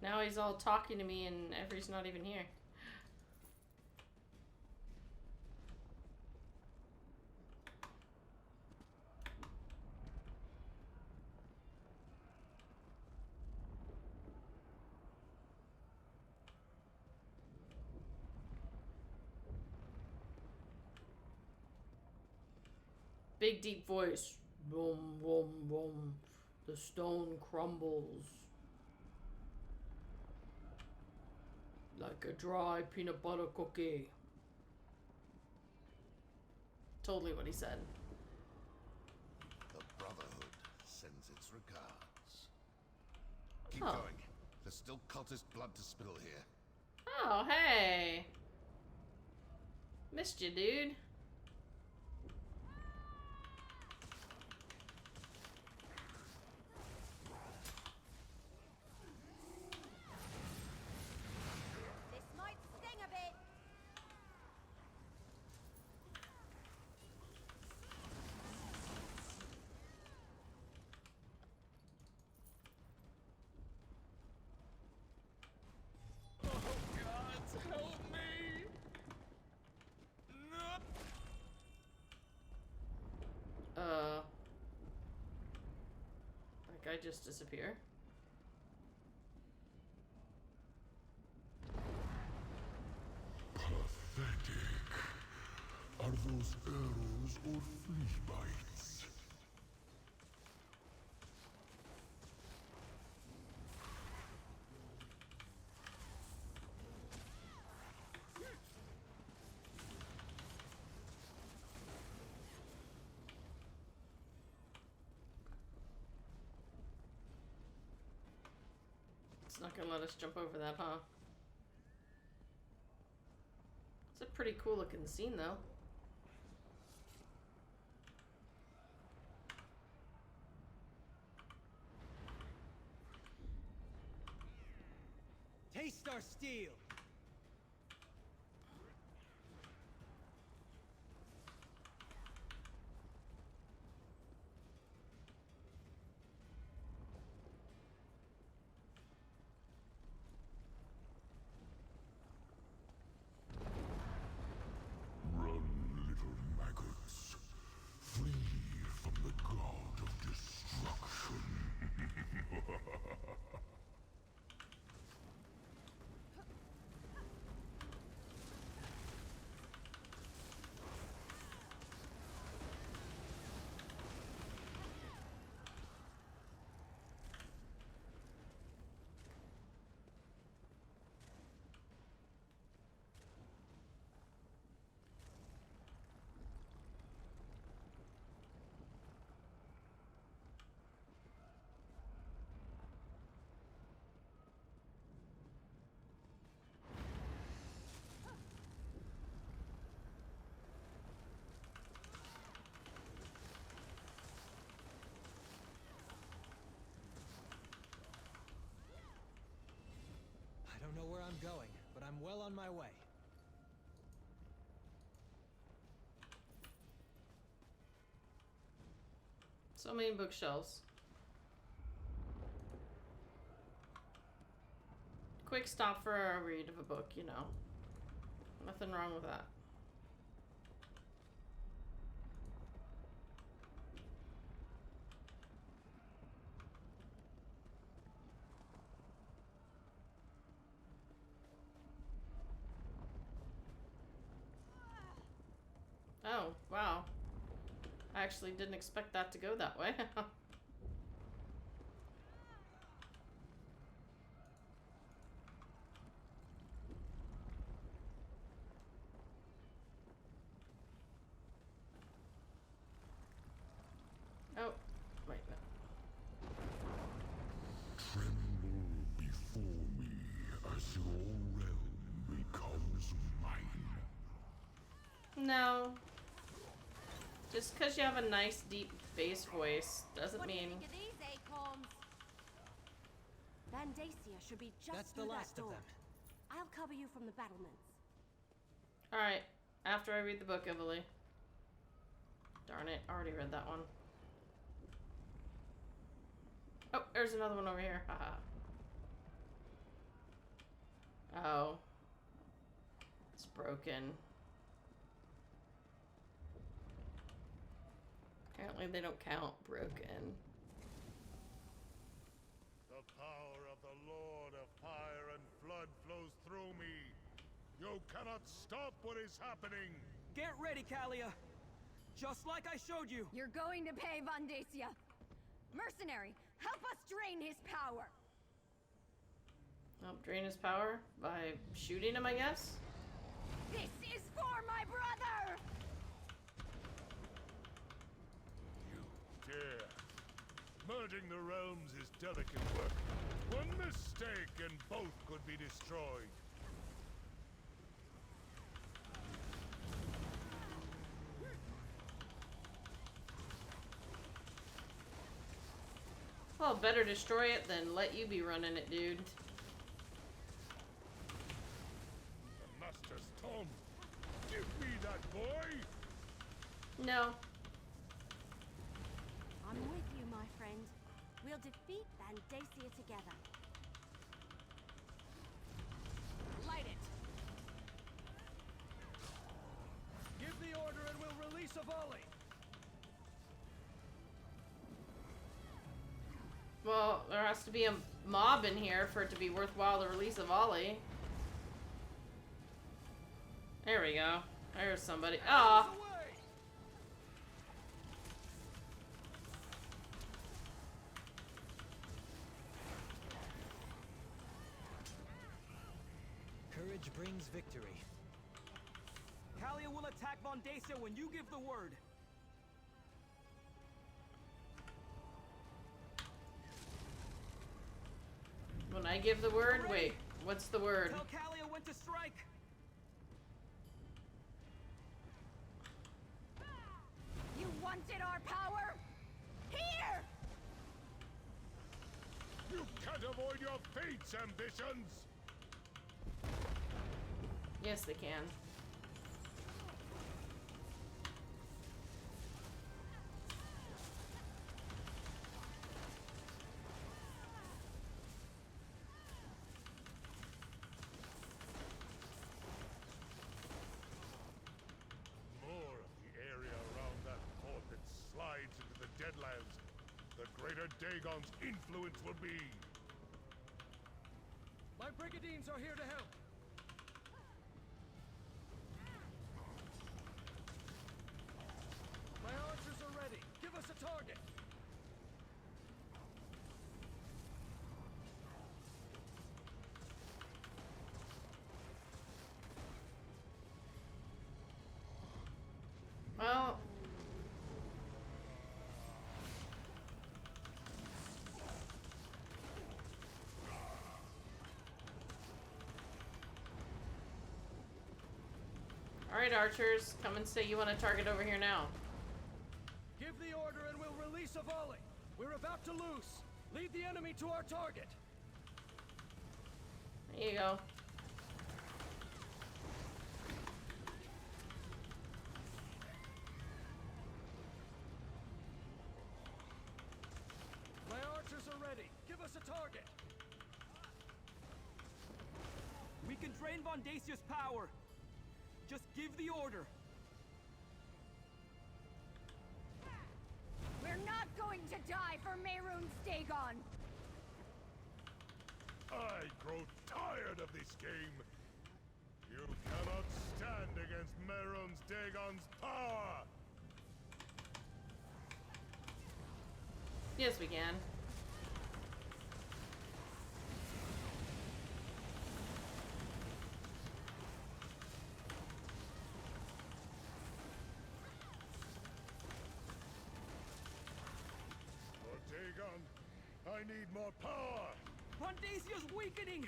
now he's all talking to me and Every's not even here. Big deep voice. Boom, boom, boom. The stone crumbles. Like a dry peanut butter cookie. Totally what he said. The Brotherhood sends its regards. Keep Oh. going. There's still cultist blood to spill here. Oh, hey. Missed you, dude. This might sting a bit. That guy just disappear. Pathetic. Are those arrows or flea bites? It's not gonna let us jump over that, huh? It's a pretty cool looking scene, though. Taste our steel! Run, little maggots. Flee from the god of destruction. I don't know where I'm going, but I'm I'm well on my way. So many bookshelves. Quick stop for a read of a book, you know. Nothing wrong with that. Oh, wow. I actually didn't expect that to go that way. Oh, wait, no. Tremble before me as your realm becomes mine. No. Just because you have a nice deep bass voice doesn't mean... What do you think of these acorns? Vandacia should be just That's the through last that of door. them. I'll cover you from the battlements. Alright, after I read the book, Ivali. Darn it, I already read that one. Oh, there's another one over here. Haha. Oh. It's broken. Apparently they don't count broken. The power of the Lord of Fire and Flood flows through me. You cannot stop what is happening. Get ready, Kalia. Just like I showed you. You're going to pay, Vandacia. Mercenary, help us drain his power. Help drain his power by shooting him, I guess? This is for my brother! Dear, merging the realms is delicate work. One mistake and both could be destroyed. Well, better destroy it than let you be running it, dude. The Master's tome. Give me that boy. No. I'm with you, my friend. We'll defeat Vandacia together. Light it! Give the order and we'll release a volley! Well, there has to be a mob in here for it to be worthwhile to release a volley. There we go. There's somebody. Ah! Courage brings victory. Kalia will attack Vandacia when you give the word. When I give the word? Wait, what's the word? Tell Kalia when to strike. You wanted our power? Here! You can't avoid your fate's ambitions. Yes, they can. More of the area around that fort that slides into the Deadlands, the greater Dagon's influence will be. My brigandines are here to help. My archers are ready. Give us a target. Well... Alright, archers, come and say you want a target over here now. Give the order and we'll release a volley. We're about to loose. Lead the enemy to our target. There you go. can drain Vondasia's power. Just give the order. We're not going to die for Mehrunes Dagon! I grow tired of this game. You cannot stand against Mehrunes Dagon's power. Yes, we can. Lord Dagon, I need more power. Vondasia's weakening!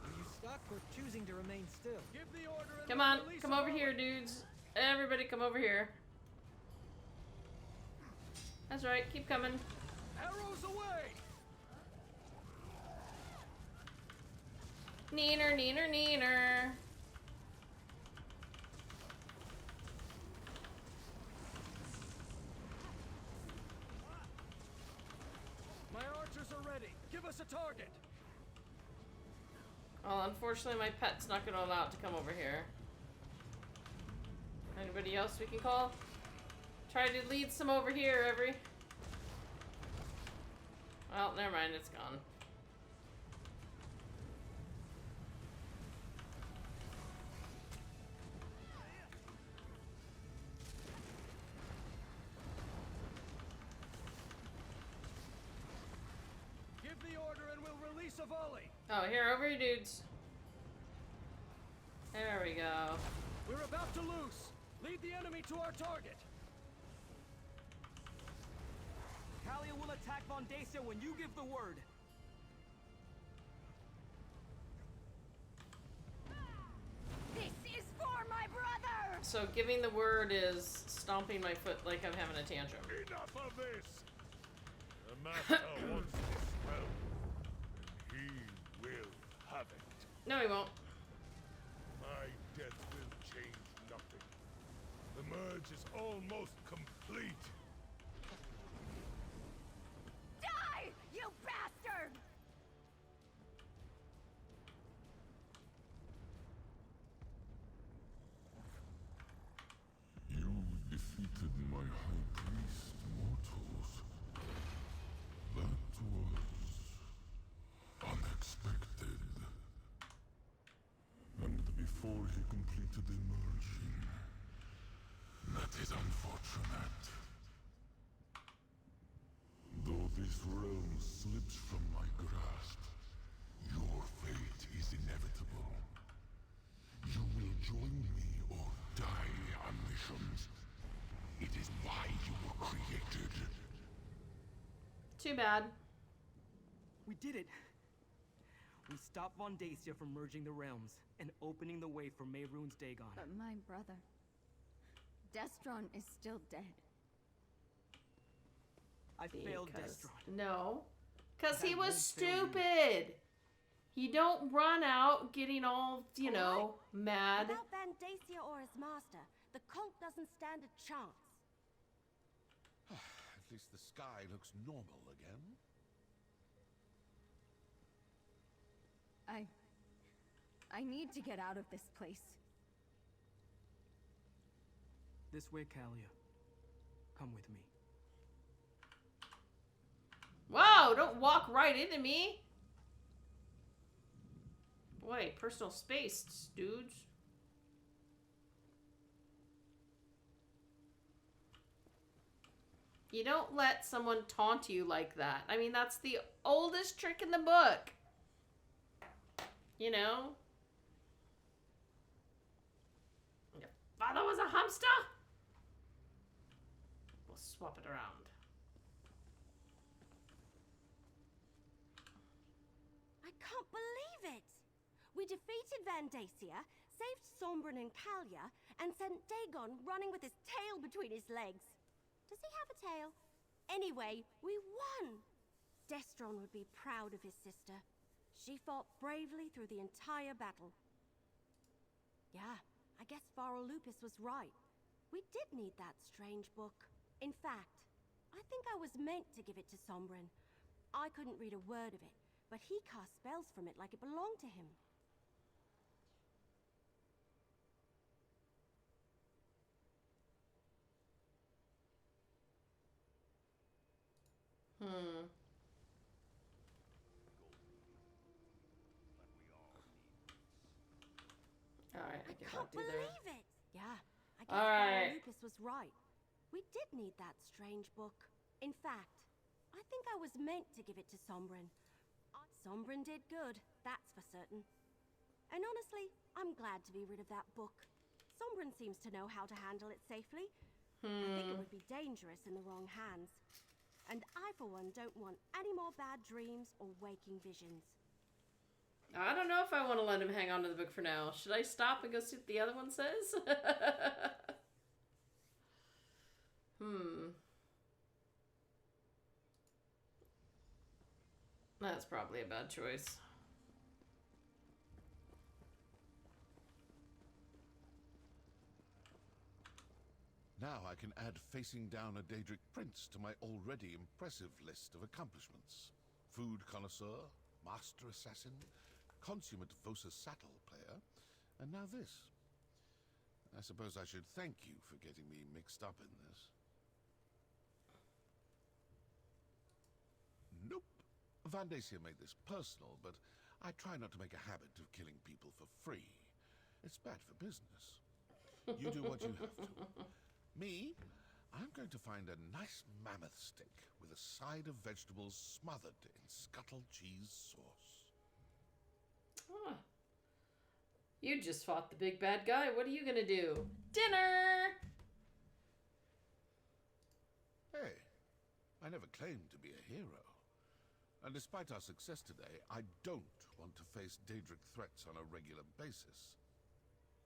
Are you stuck or choosing to remain still? Give the order and Come we'll on, release come them over all. here, dudes. Everybody come over here. That's right, keep coming. Arrows away! Neener, neener, neener. My archers are ready. Give us a target. Well, unfortunately, my pet's not going to allow it to come over here. Anybody else we can call? Try to lead some over here, Every. Well, never mind, it's gone. Give the order and we'll release a volley. Oh, here, over here, dudes. There we go. We're about to loose. Lead the enemy to our target. Kalia will attack Vondasia when you give the word. This is for my brother! So giving the word is stomping my foot like I'm having a tantrum. Enough of this. The master wants this realm, and he will have it. No, he won't. My death will change nothing. The merge is almost complete. Die, you bastard! You defeated my high priest, mortals. That was unexpected. And before he completed the merging, that is unfortunate. Though this realm slips from my grasp, your fate is inevitable. You will join me or die on missions. It is why you were created. Too bad. We did it. We stopped Vondasia from merging the realms and opening the way for Mehrunes Dagon. But my brother, Destron, is still dead. I failed Because- Destron. No. Because he That was won't fail you. stupid. You don't run out getting all, you know, mad. Without Vandacia or his master, the cult doesn't stand a chance. At least the sky looks normal again. I need to get out of this place. This way, Kalia. Come with me. Whoa, don't walk right into me. Boy, personal space, dudes. You don't let someone taunt you like that. I mean, that's the oldest trick in the book. You know? Your father was a hamster? We'll swap it around. I can't believe it! We defeated Vandacia, saved Sombrin and Kalia, and sent Dagon running with his tail between his legs. Does he have a tail? Anyway, we won! Destron would be proud of his sister. She fought bravely through the entire battle. Yeah, I guess Varro Lupus was right. We did need that strange book. In fact, I think I was meant to give it to Sombrin. I couldn't read a word of it, but he cast spells from it like it belonged to him. Alright, I Can't believe it! Yeah, I guess Alright. Lucas was right. We did need that strange book. In fact, I think I was meant to give it to Sombrin. Sombrin did good, that's for certain. And honestly, I'm glad to be rid of that book. Sombrin seems to know how to handle it safely. I think it would be dangerous in the wrong hands. And I, for one, don't want any more bad dreams or waking visions. I don't know if I want to let him hang on to the book for now. Should I stop and go see what the other one says? That's probably a bad choice. Now I can add facing down a Daedric prince to my already impressive list of accomplishments. Food connoisseur, master assassin, consummate Vosa Saddle player, and now this. I suppose I should thank you for getting me mixed up in this. Nope. Vandacia made this personal, but I try not to make a habit of killing people for free. It's bad for business. You do what you have to. Me, I'm going to find a nice mammoth steak with a side of vegetables smothered in scuttle cheese sauce. Ah. You just fought the big bad guy. What are you gonna do? Dinner! Hey, I never claimed to be a hero. And despite our success today, I don't want to face Daedric threats on a regular basis.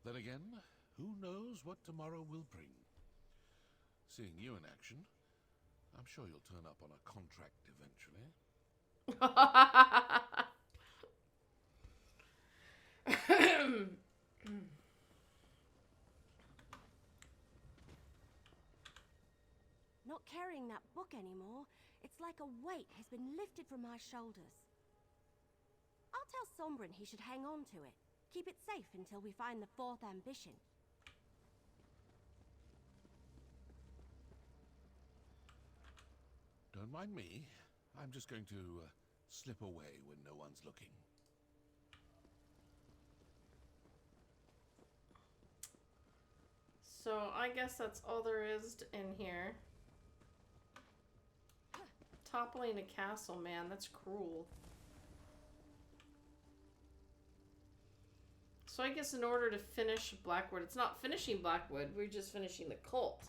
Then again, who knows what tomorrow will bring? Seeing you in action, I'm sure you'll turn up on a contract eventually. Not carrying that book anymore, it's like a weight has been lifted from my shoulders. I'll tell Sombrin he should hang on to it. Keep it safe until we find the fourth ambition. Don't mind me. I'm just going to slip away when no one's looking. So I guess that's all there is in here. Toppling a castle, man, that's cruel. So I guess in order to finish Blackwood, it's not finishing Blackwood, we're just finishing the cult.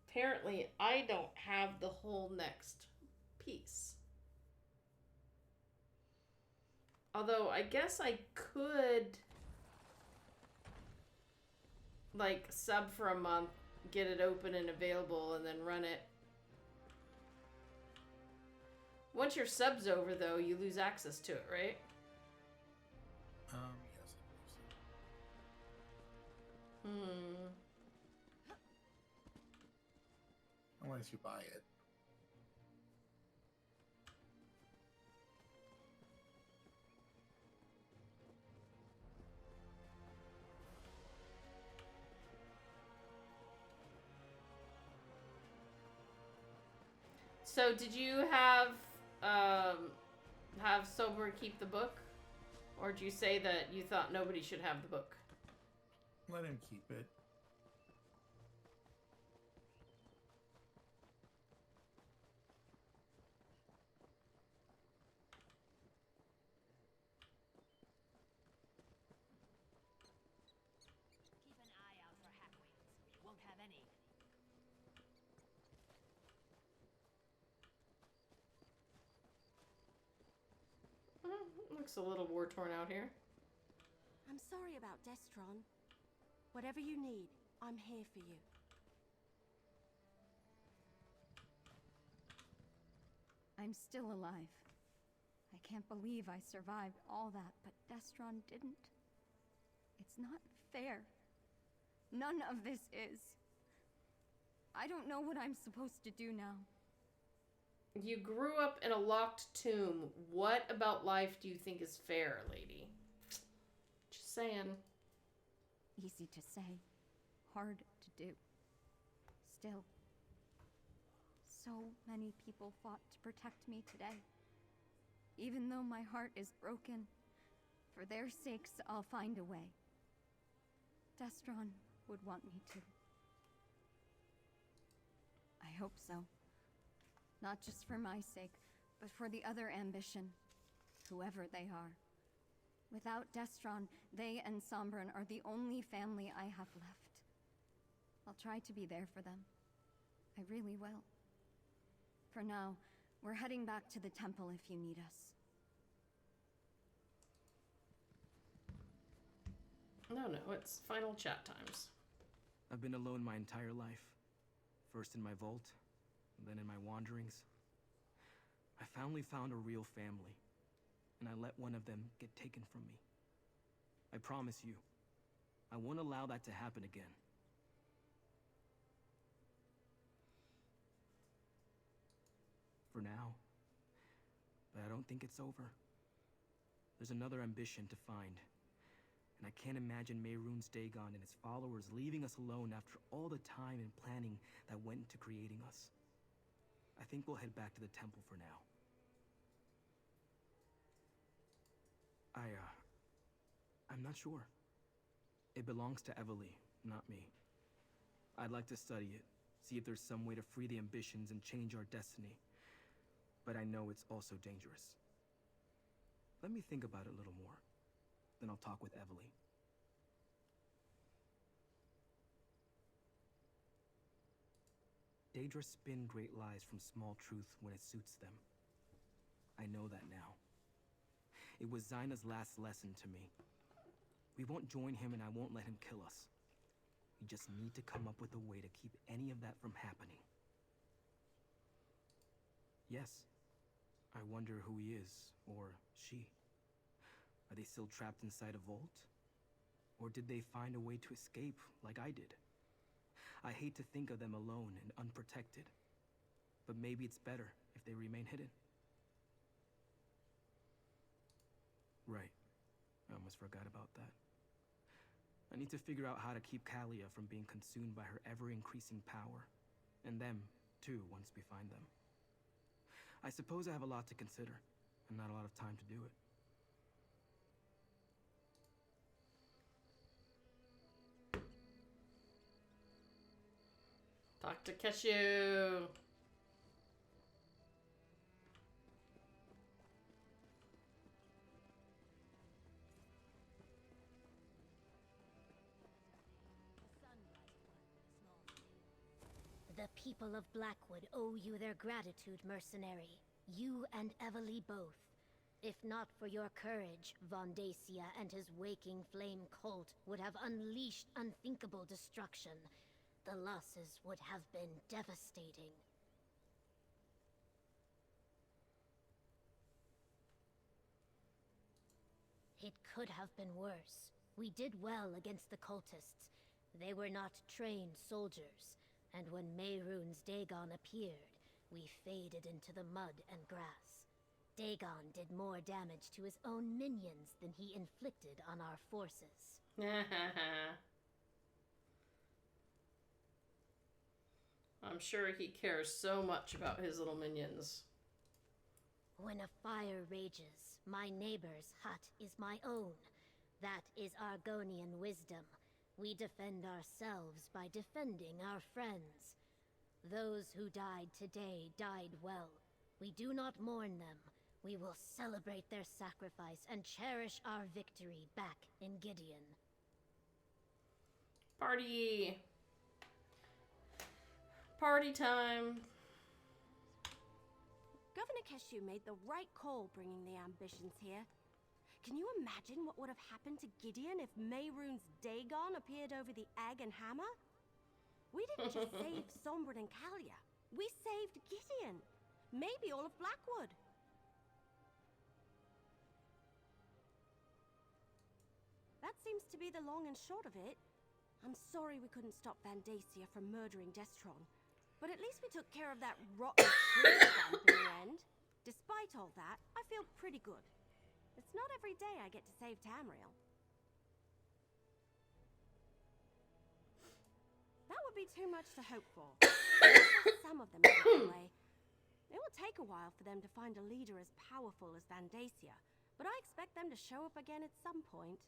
Apparently, I don't have the whole next piece. Although, I guess I could, like, sub for a month, get it open and available, and then run it. Once your sub's over, though, you lose access to it, right? Yes, I believe so. Unless you buy it. So, did you have Sober keep the book? Or did you say that you thought nobody should have the book? Let him keep it. Keep an eye out for Hackwings. We won't have any. Looks a little war-torn out here. I'm sorry about Destron. Whatever you need, I'm here for you. I'm still alive. I can't believe I survived all that, but Destron didn't. It's not fair. None of this is. I don't know what I'm supposed to do now. You grew up in a locked tomb. What about life do you think is fair, lady? Just saying. Easy to say, hard to do. Still, so many people fought to protect me today. Even though my heart is broken, for their sakes, I'll find a way. Destron would want me to. I hope so. Not just for my sake, but for the other ambition, whoever they are. Without Destron, they and Sombron are the only family I have left. I'll try to be there for them. I really will. For now, we're heading back to the temple if you need us. No, it's final chat times. I've been alone my entire life. First in my vault, then in my wanderings. I finally found a real family, and I let one of them get taken from me. I promise you, I won't allow that to happen again. For now. But I don't think it's over. There's another ambition to find. And I can't imagine Mehrunes Dagon and his followers leaving us alone after all the time and planning that went into creating us. I think we'll head back to the temple for now. I'm not sure. It belongs to Evely, not me. I'd like to study it, see if there's some way to free the ambitions and change our destiny. But I know it's also dangerous. Let me think about it a little more. Then I'll talk with Evely. Daedra spin great lies from small truth when it suits them. I know that now. It was Zaina's last lesson to me. We won't join him and I won't let him kill us. We just need to come up with a way to keep any of that from happening. Yes. I wonder who he is, or she. Are they still trapped inside a vault? Or did they find a way to escape, like I did? I hate to think of them alone and unprotected. But maybe it's better if they remain hidden. Right. I almost forgot about that. I need to figure out how to keep Kalia from being consumed by her ever-increasing power. And them, too, once we find them. I suppose I have a lot to consider, and not a lot of time to do it. Talk to Keshu. The people of Blackwood owe you their gratitude, mercenary. You and Evely both. If not for your courage, Vondacia and his waking flame cult would have unleashed unthinkable destruction. The losses would have been devastating. It could have been worse. We did well against the cultists. They were not trained soldiers. And when Mehrunes Dagon appeared, we faded into the mud and grass. Dagon did more damage to his own minions than he inflicted on our forces. I'm sure he cares so much about his little minions. When a fire rages, my neighbor's hut is my own. That is Argonian wisdom. We defend ourselves by defending our friends. Those who died today died well. We do not mourn them. We will celebrate their sacrifice and cherish our victory back in Gideon. Party! Party time! Governor Keshu made the right call bringing the ambitions here. Can you imagine what would have happened to Gideon if Mehrunes Dagon appeared over the egg and hammer? We didn't just save Sombron and Kalia. We saved Gideon. Maybe all of Blackwood. That seems to be the long and short of it. I'm sorry we couldn't stop Vandacia from murdering Destron. But at least we took care of that rotten tree stump in the end. Despite all that, I feel pretty good. It's not every day I get to save Tamriel. That would be too much to hope for. Some of them anyway. It will take a while for them to find a leader as powerful as Vandacia, but I expect them to show up again at some point.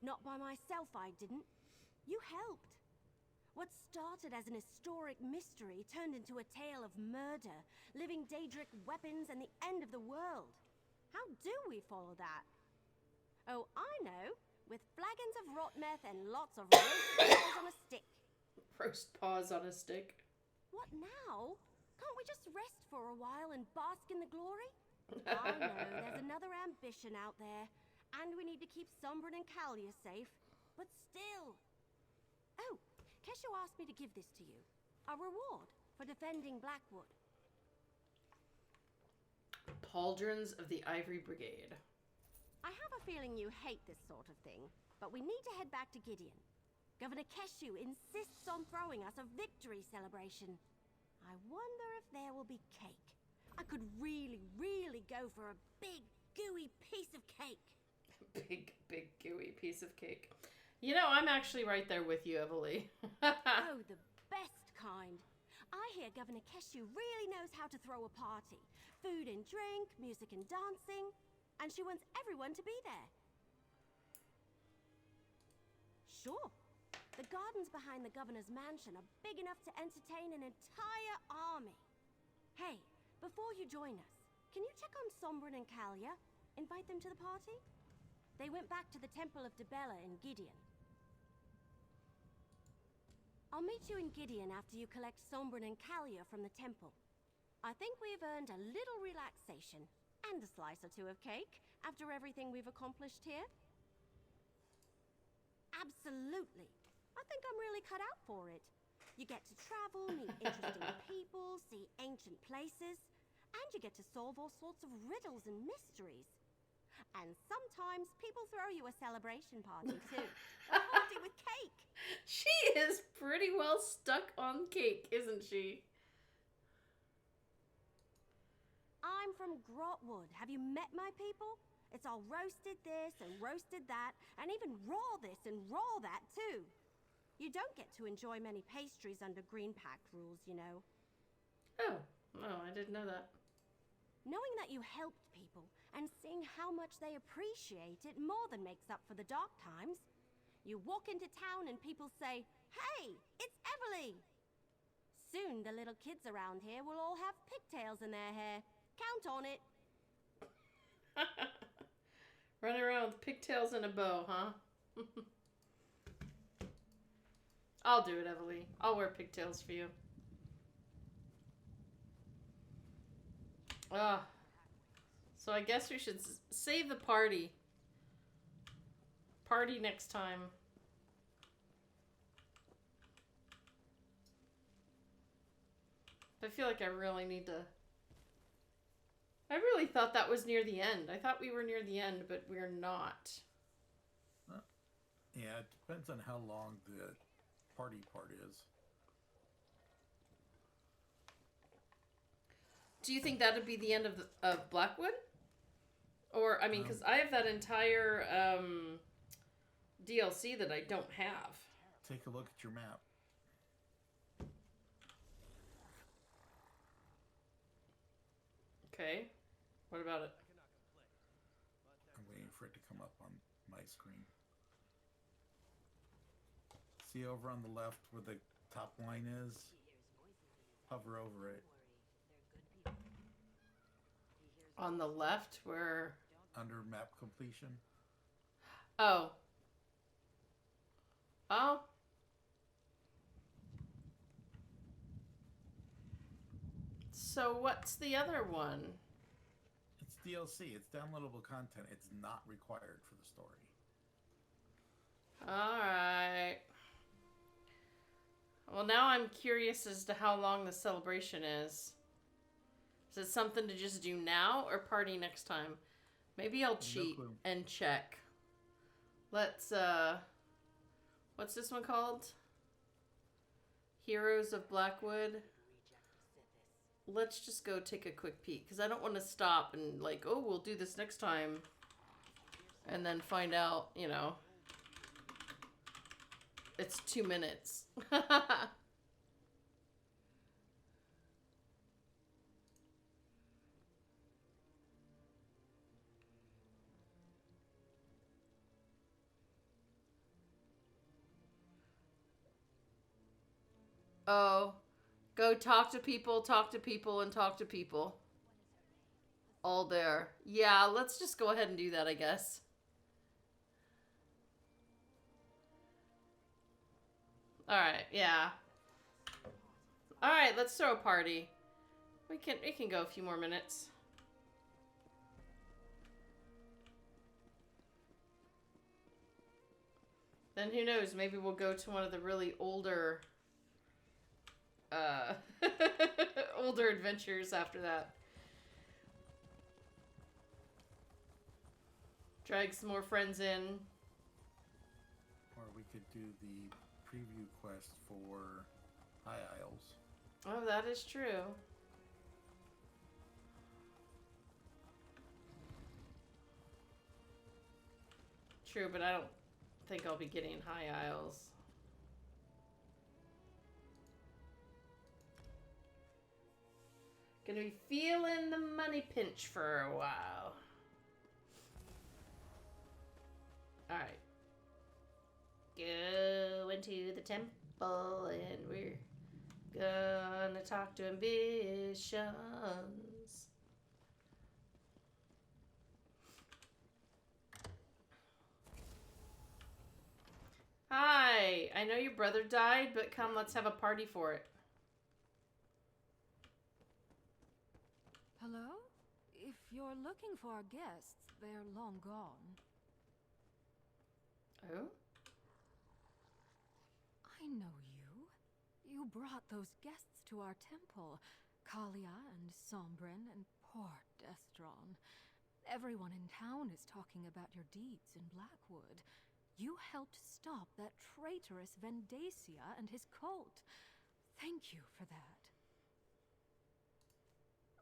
Not by myself, I didn't. You helped. What started as an historic mystery turned into a tale of murder, living Daedric weapons, and the end of the world. How do we follow that? Oh, I know. With flagons of rot meth and lots of roast paws on a stick. Roast paws on a stick. What now? Can't we just rest for a while and bask in the glory? I know, there's another ambition out there. And we need to keep Sombrin and Kalia safe. But still... Oh, Kesho asked me to give this to you. A reward for defending Blackwood. Pauldrons of the Ivory Brigade. I have a feeling you hate this sort of thing, but we need to head back to Gideon. Governor Keshu insists on throwing us a victory celebration. I wonder if there will be cake. I could really, really go for a big, gooey piece of cake. Big, gooey piece of cake. You know, I'm actually right there with you, Evalie. Oh, the best kind. I hear Governor Keshu really knows how to throw a party. Food and drink, music and dancing. And she wants everyone to be there. Sure. The gardens behind the governor's mansion are big enough to entertain an entire army. Hey, before you join us, can you check on Sombrin and Kalia? Invite them to the party? They went back to the Temple of Dibella in Gideon. I'll meet you in Gideon after you collect Sombrin and Kalia from the temple. I think we've earned a little relaxation and a slice or two of cake after everything we've accomplished here. Absolutely. I think I'm really cut out for it. You get to travel, meet interesting people, see ancient places, and you get to solve all sorts of riddles and mysteries. And sometimes people throw you a celebration party too. A party with cake. She is pretty well stuck on cake, isn't she? I'm from Grotwood. Have you met my people? It's all roasted this and roasted that, and even raw this and raw that too. You don't get to enjoy many pastries under Green Pact rules, you know. Oh, I didn't know that. Knowing that you helped people and seeing how much they appreciate it more than makes up for the dark times. You walk into town and people say, "Hey, it's Evalie!" Soon the little kids around here will all have pigtails in their hair. Count on it. Running around with pigtails and a bow, huh? I'll do it, Evalie. I'll wear pigtails for you. So I guess we should save the party. Party next time. I feel like I really need to... I really thought that was near the end. I thought we were near the end, but we're not. Yeah, it depends on how long the party part is. Do you think that would be the end of Blackwood? Or, I mean, because I have that entire DLC that I don't have. Take a look at your map. Okay. What about it? I'm waiting for it to come up on my screen. See over on the left where the top line is? Hover over it. On the left where... Under map completion. Oh. Oh. So what's the other one? It's DLC. It's downloadable content. It's not required for the story. Alright. Well, now I'm curious as to how long the celebration is. Is it something to just do now or party next time? Maybe I'll cheat and check. Let's, what's this one called? Heroes of Blackwood. Let's just go take a quick peek, because I don't want to stop and like, oh, we'll do this next time. And then find out, you know, it's 2 minutes. Oh, go talk to people, and talk to people. All there. Yeah, let's just go ahead and do that, I guess. Alright, yeah. Alright, let's throw a party. We can go a few more minutes. Then who knows, maybe we'll go to one of the really older older adventures after that. Drag some more friends in. Or we could do the preview quest for High Isles. Oh, that is true. True, but I don't think I'll be getting High Isles. Gonna be feeling the money pinch for a while. Alright. Go into the temple and we're gonna talk to ambitions. Hi! I know your brother died, but come, let's have a party for it. Hello? If you're looking for our guests, they're long gone. Oh? I know you. You brought those guests to our temple. Kalia and Sombrin and poor Destron. Everyone in town is talking about your deeds in Blackwood. You helped stop that traitorous Vendacia and his cult. Thank you for that.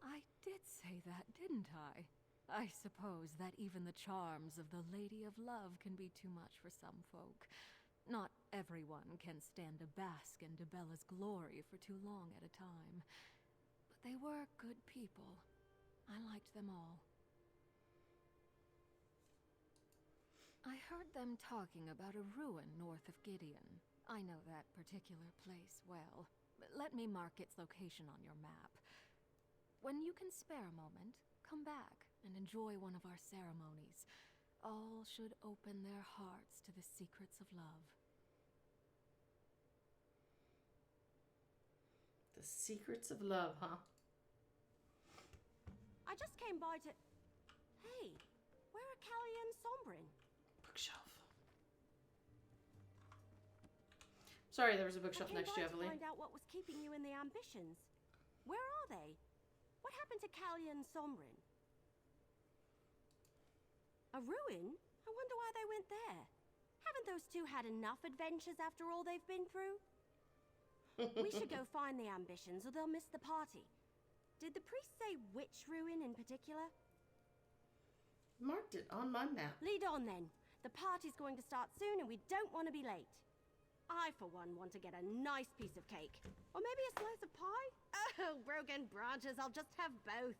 I did say that, didn't I? I suppose that even the charms of the Lady of Love can be too much for some folk. Not everyone can stand to bask in Debella's glory for too long at a time. But they were good people. I liked them all. I heard them talking about a ruin north of Gideon. I know that particular place well. Let me mark its location on your map. When you can spare a moment, come back and enjoy one of our ceremonies. All should open their hearts to the secrets of love. The secrets of love, huh? I just came by to... Hey, where are Callie and Sombrin? Bookshelf. Sorry, there was a bookshelf next to you, I came by to find out what was keeping you in the ambitions. Where are they? What happened to Callie and Sombrin? A ruin? I wonder why they went there. Haven't those two had enough adventures after all they've been through? We should go find the ambitions or they'll miss the party. Did the priest say which ruin in particular? Marked it on my map. Lead on then. The party's going to start soon and we don't want to be late. I, for one, want to get a nice piece of cake. Or maybe a slice of pie? Oh, broken branches, I'll just have both.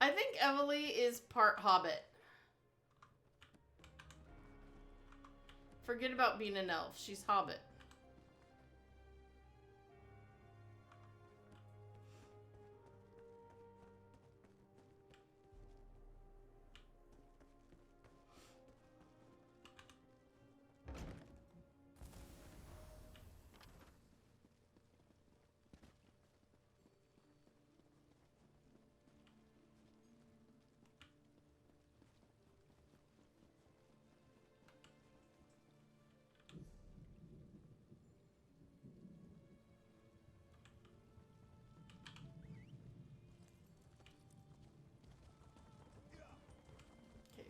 I think Emily is part hobbit. Forget about being an elf. She's hobbit.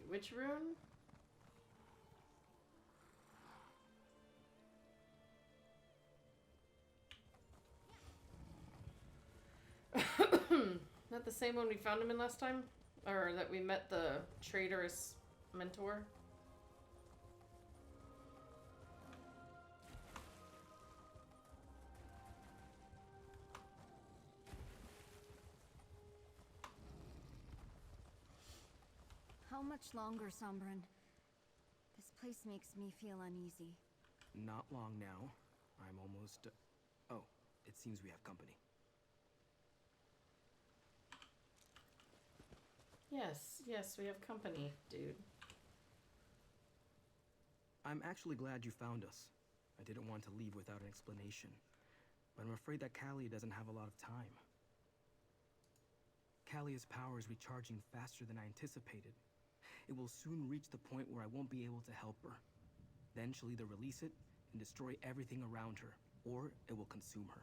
Which rune? that the same one we found him in last time? Or that we met the traitorous mentor? How much longer, Sombrin? This place makes me feel uneasy. Not long now. I'm almost... Oh, it seems we have company. Yes, we have company, dude. I'm actually glad you found us. I didn't want to leave without an explanation. But I'm afraid that Callia doesn't have a lot of time. Callia's power is recharging faster than I anticipated. It will soon reach the point where I won't be able to help her. Then she'll either release it and destroy everything around her, or it will consume her.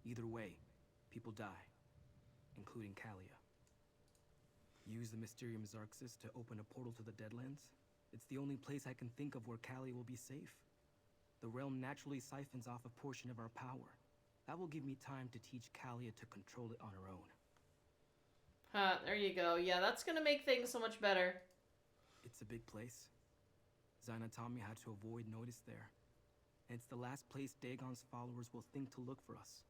Either way, people die, including Callia. Use the Mysterium Xarxis to open a portal to the Deadlands? It's the only place I can think of where Callia will be safe. The realm naturally siphons off a portion of our power. That will give me time to teach Callia to control it on her own. There you go. Yeah, that's gonna make things so much better. It's a big place. Zaina taught me how to avoid notice there. And it's the last place Dagon's followers will think to look for us.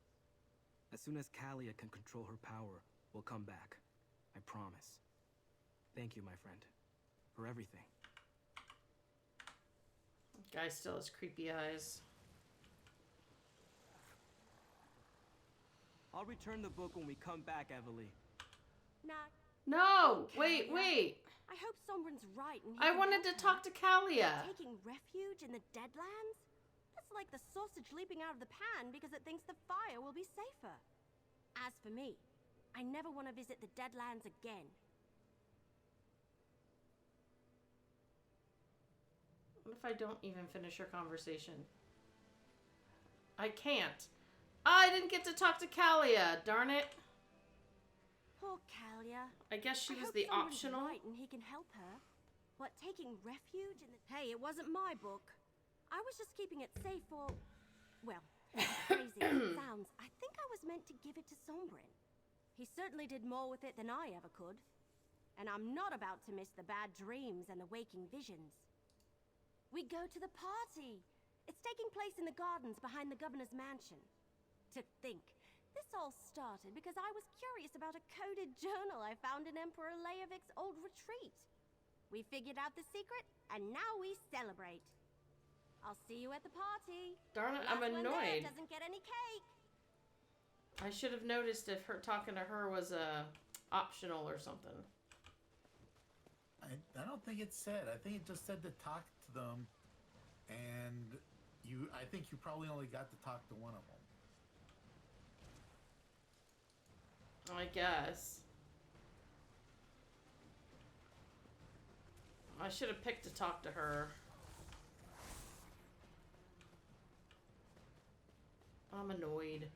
As soon as Callia can control her power, we'll come back. I promise. Thank you, my friend, for everything. Guy still has creepy eyes. I'll return the book when we come back, Evely. No! Wait! I hope Sombrin's right and I wanted to talk to Callia. Taking refuge in the Deadlands? That's like the sausage leaping out of the pan because it thinks the fire will be safer. As for me, I never want to visit the Deadlands again. What if I don't even finish her conversation? I can't. I didn't get to talk to Callia, darn it. Poor Callia. I guess she was hope the Sombrin's optional. right and he can help her. What, taking refuge in the... Hey, it wasn't my book. I was just keeping it safe for... Well, as crazy as it sounds, I think I was meant to give it to Sombrin. He certainly did more with it than I ever could. And I'm not about to miss the bad dreams and the waking visions. We go to the party. It's taking place in the gardens behind the governor's mansion. To think, this all started because I was curious about a coded journal I found in Emperor Leovik's old retreat. We figured out the secret, and now we celebrate. I'll see you at the party. Darn it, Last I'm one there annoyed. doesn't get any cake. I should have noticed if her talking to her was optional or something. I don't think it said. I think it just said to talk to them, and I think you probably only got to talk to one of them. I guess. I should have picked to talk to her. I'm annoyed.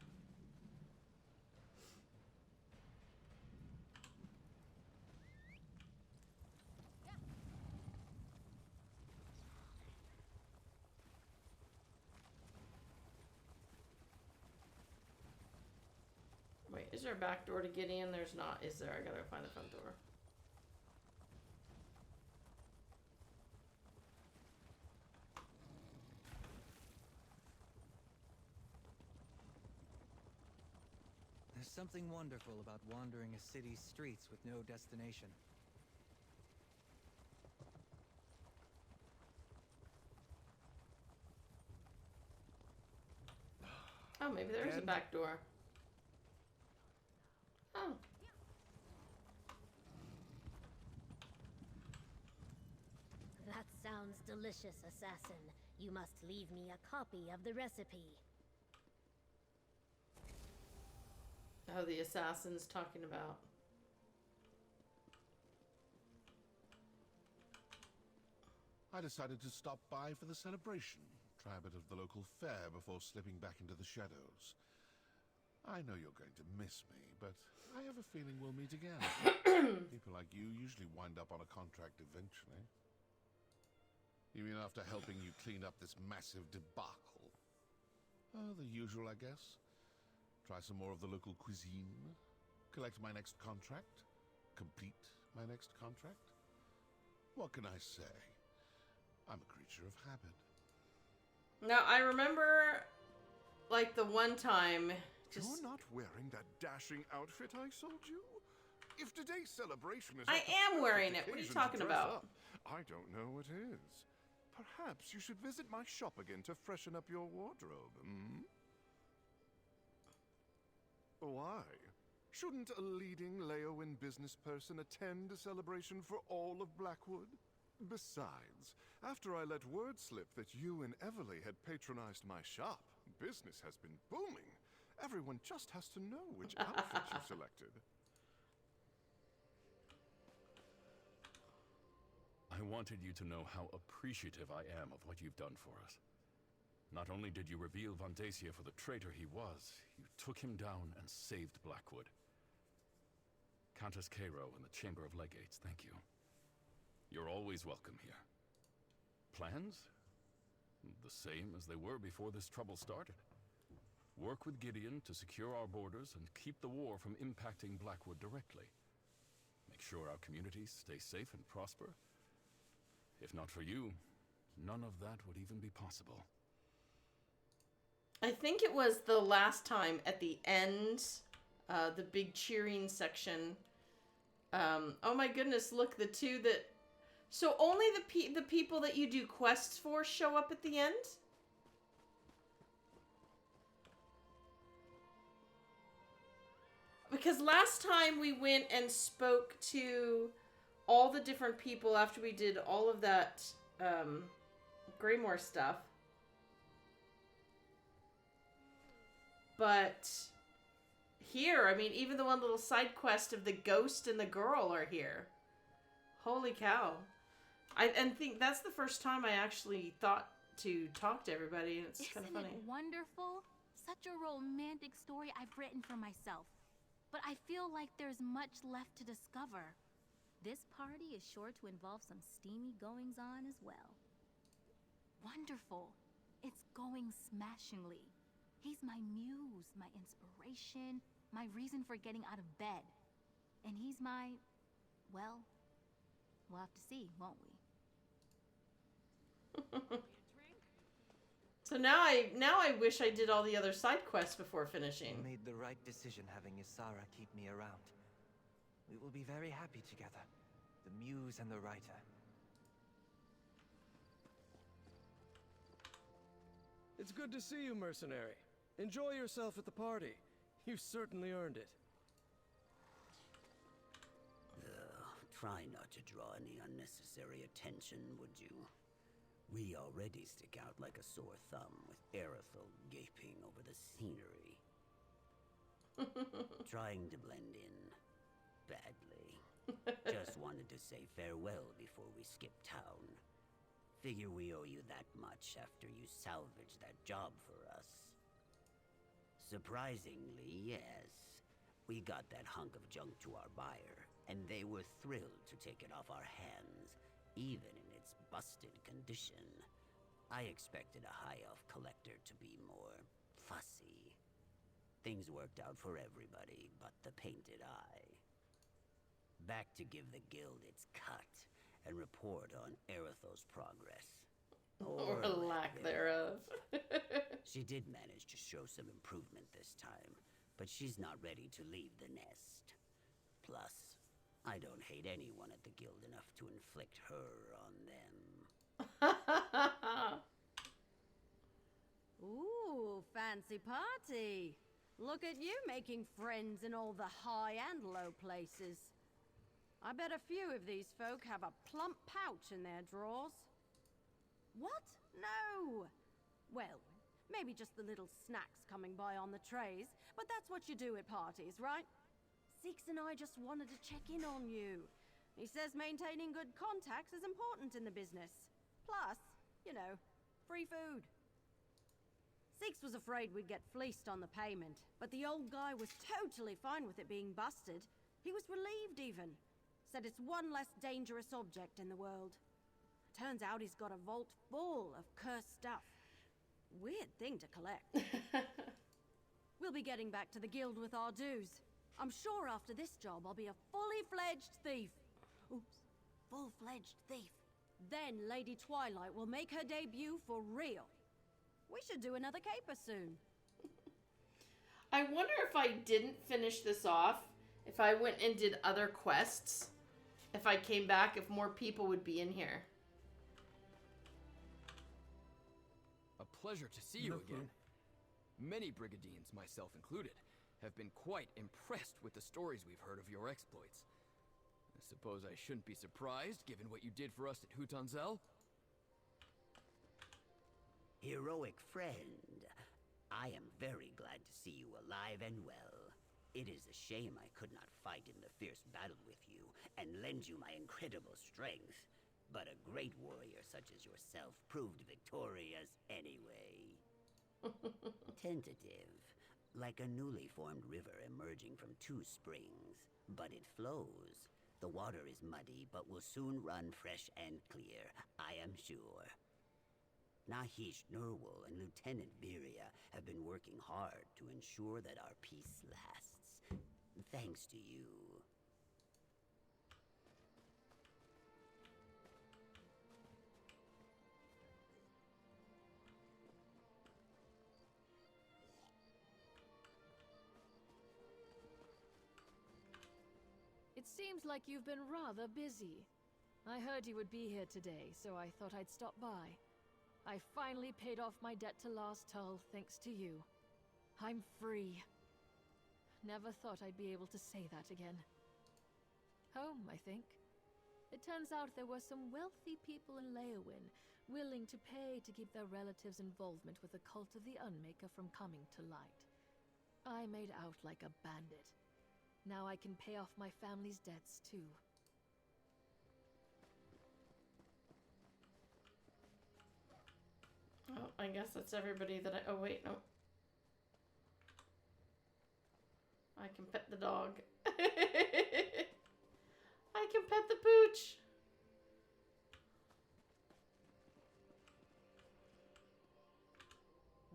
Wait, is there a back door to get in? There's not, is there? I gotta find the front door. There's something wonderful about wandering a city's streets with no destination. Oh, maybe there is a back door. Oh. That sounds delicious, assassin. You must leave me a copy of the recipe. Oh, the assassin's talking about. I decided to stop by for the celebration, try a bit of the local fair before slipping back into the shadows. I know you're going to miss me, but I have a feeling we'll meet again. People like you usually wind up on a contract eventually. You mean after helping you clean up this massive debacle? Oh, the usual, I guess. Try some more of the local cuisine. Collect my next contract? Complete my next contract? What can I say? I'm a creature of habit. Now, I remember, like, the one time... You're not wearing that dashing outfit I sold you? If today's celebration is... I am wearing it. What are you talking about? I don't know what is. Perhaps you should visit my shop again to freshen up your wardrobe, hmm? Why? Shouldn't a leading Leowen business person attend a celebration for all of Blackwood? Besides, after I let word slip that you and Everly had patronized my shop, business has been booming. Everyone just has to know which outfit you selected. I wanted you to know how appreciative I am of what you've done for us. Not only did you reveal Vandacia for the traitor he was, you took him down and saved Blackwood. Countess Cairo and the Chamber of Legates, thank you. You're always welcome here. Plans? The same as they were before this trouble started. Work with Gideon to secure our borders and keep the war from impacting Blackwood directly. Make sure our communities stay safe and prosper. If not for you, none of that would even be possible. I think it was the last time at the end, the big cheering section. Oh my goodness, look, the two that... So only the people that you do quests for show up at the end? Because last time we went and spoke to all the different people after we did all of that Greymore stuff. But here, I mean, even the one little side quest of the ghost and the girl are here. Holy cow. I think that's the first time I actually thought to talk to everybody, and it's kind of funny. Isn't it wonderful? Such a romantic story I've written for myself. But I feel like there's much left to discover. This party is sure to involve some steamy goings-on as well. Wonderful. It's going smashingly. He's my muse, my inspiration, my reason for getting out of bed. And he's my... well, we'll have to see, won't we? So now I wish I did all the other side quests before finishing. You made the right decision having Isara keep me around. We will be very happy together. The muse and the writer. It's good to see you, mercenary. Enjoy yourself at the party. You certainly earned it. Try not to draw any unnecessary attention, would you? We already stick out like a sore thumb with Erithel gaping over the scenery. Trying to blend in badly. Just wanted to say farewell before we skip town. Figure we owe you that much after you salvaged that job for us. Surprisingly, yes. We got that hunk of junk to our buyer, and they were thrilled to take it off our hands, even in its busted condition. I expected a high elf collector to be more fussy. Things worked out for everybody but the painted eye. Back to give the guild its cut and report on Erithel's progress. Or lack thereof. She did manage to show some improvement this time, but she's not ready to leave the nest. Plus, I don't hate anyone at the guild enough to inflict her on them. Ooh, fancy party. Look at you making friends in all the high and low places. I bet a few of these folk have a plump pouch in their drawers. What? No! Well, maybe just the little snacks coming by on the trays, but that's what you do at parties, right? Six and I just wanted to check in on you. He says maintaining good contacts is important in the business. Plus, you know, free food. Six was afraid we'd get fleeced on the payment, but the old guy was totally fine with it being busted. He was relieved even. Said it's one less dangerous object in the world. Turns out he's got a vault full of cursed stuff. Weird thing to collect. We'll be getting back to the guild with our dues. I'm sure after this job I'll be a fully fledged thief. Oops, full-fledged thief. Then Lady Twilight will make her debut for real. We should do another caper soon. I wonder if I didn't finish this off, if I went and did other quests, if I came back, if more people would be in here. A pleasure to see you again. Many Brigadines, myself included, have been quite impressed with the stories we've heard of your exploits. I suppose I shouldn't be surprised, given what you did for us at Hutanzel. Heroic friend, I am very glad to see you alive and well. It is a shame I could not fight in the fierce battle with you and lend you my incredible strength. But a great warrior such as yourself proved victorious anyway. Tentative, like a newly formed river emerging from two springs. But it flows. The water is muddy, but will soon run fresh and clear, I am sure. Nahish Nurwal and Lieutenant Viria have been working hard to ensure that our peace lasts. Thanks to you. It seems like you've been rather busy. I heard you would be here today, so I thought I'd stop by. I finally paid off my debt to Last Tull, thanks to you. I'm free. Never thought I'd be able to say that again. Home, I think. It turns out there were some wealthy people in Leowin willing to pay to keep their relatives' involvement with the cult of the Unmaker from coming to light. I made out like a bandit. Now I can pay off my family's debts, too. Oh, I guess that's everybody that I... Oh, wait, no. I can pet the dog. I can pet the pooch.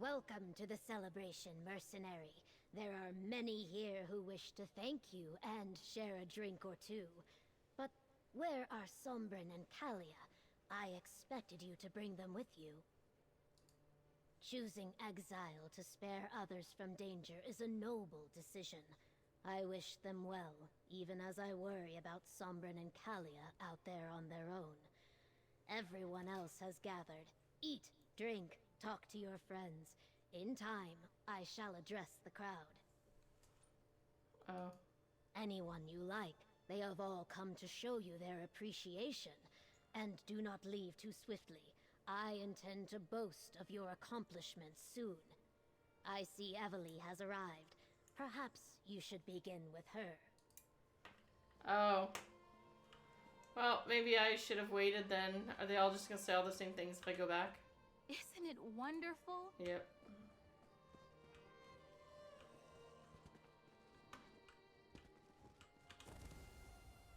Welcome to the celebration, mercenary. There are many here who wish to thank you and share a drink or two. But where are Sombrin and Kalia? I expected you to bring them with you. Choosing exile to spare others from danger is a noble decision. I wish them well, even as I worry about Sombrin and Kalia out there on their own. Everyone else has gathered. Eat, drink, talk to your friends. In time, I shall address the crowd. Oh. Anyone you like, they have all come to show you their appreciation. And do not leave too swiftly. I intend to boast of your accomplishments soon. I see Evely has arrived. Perhaps you should begin with her. Oh. Well, maybe I should have waited then. Are they all just gonna say all the same things if I go back? Isn't it wonderful? Yep.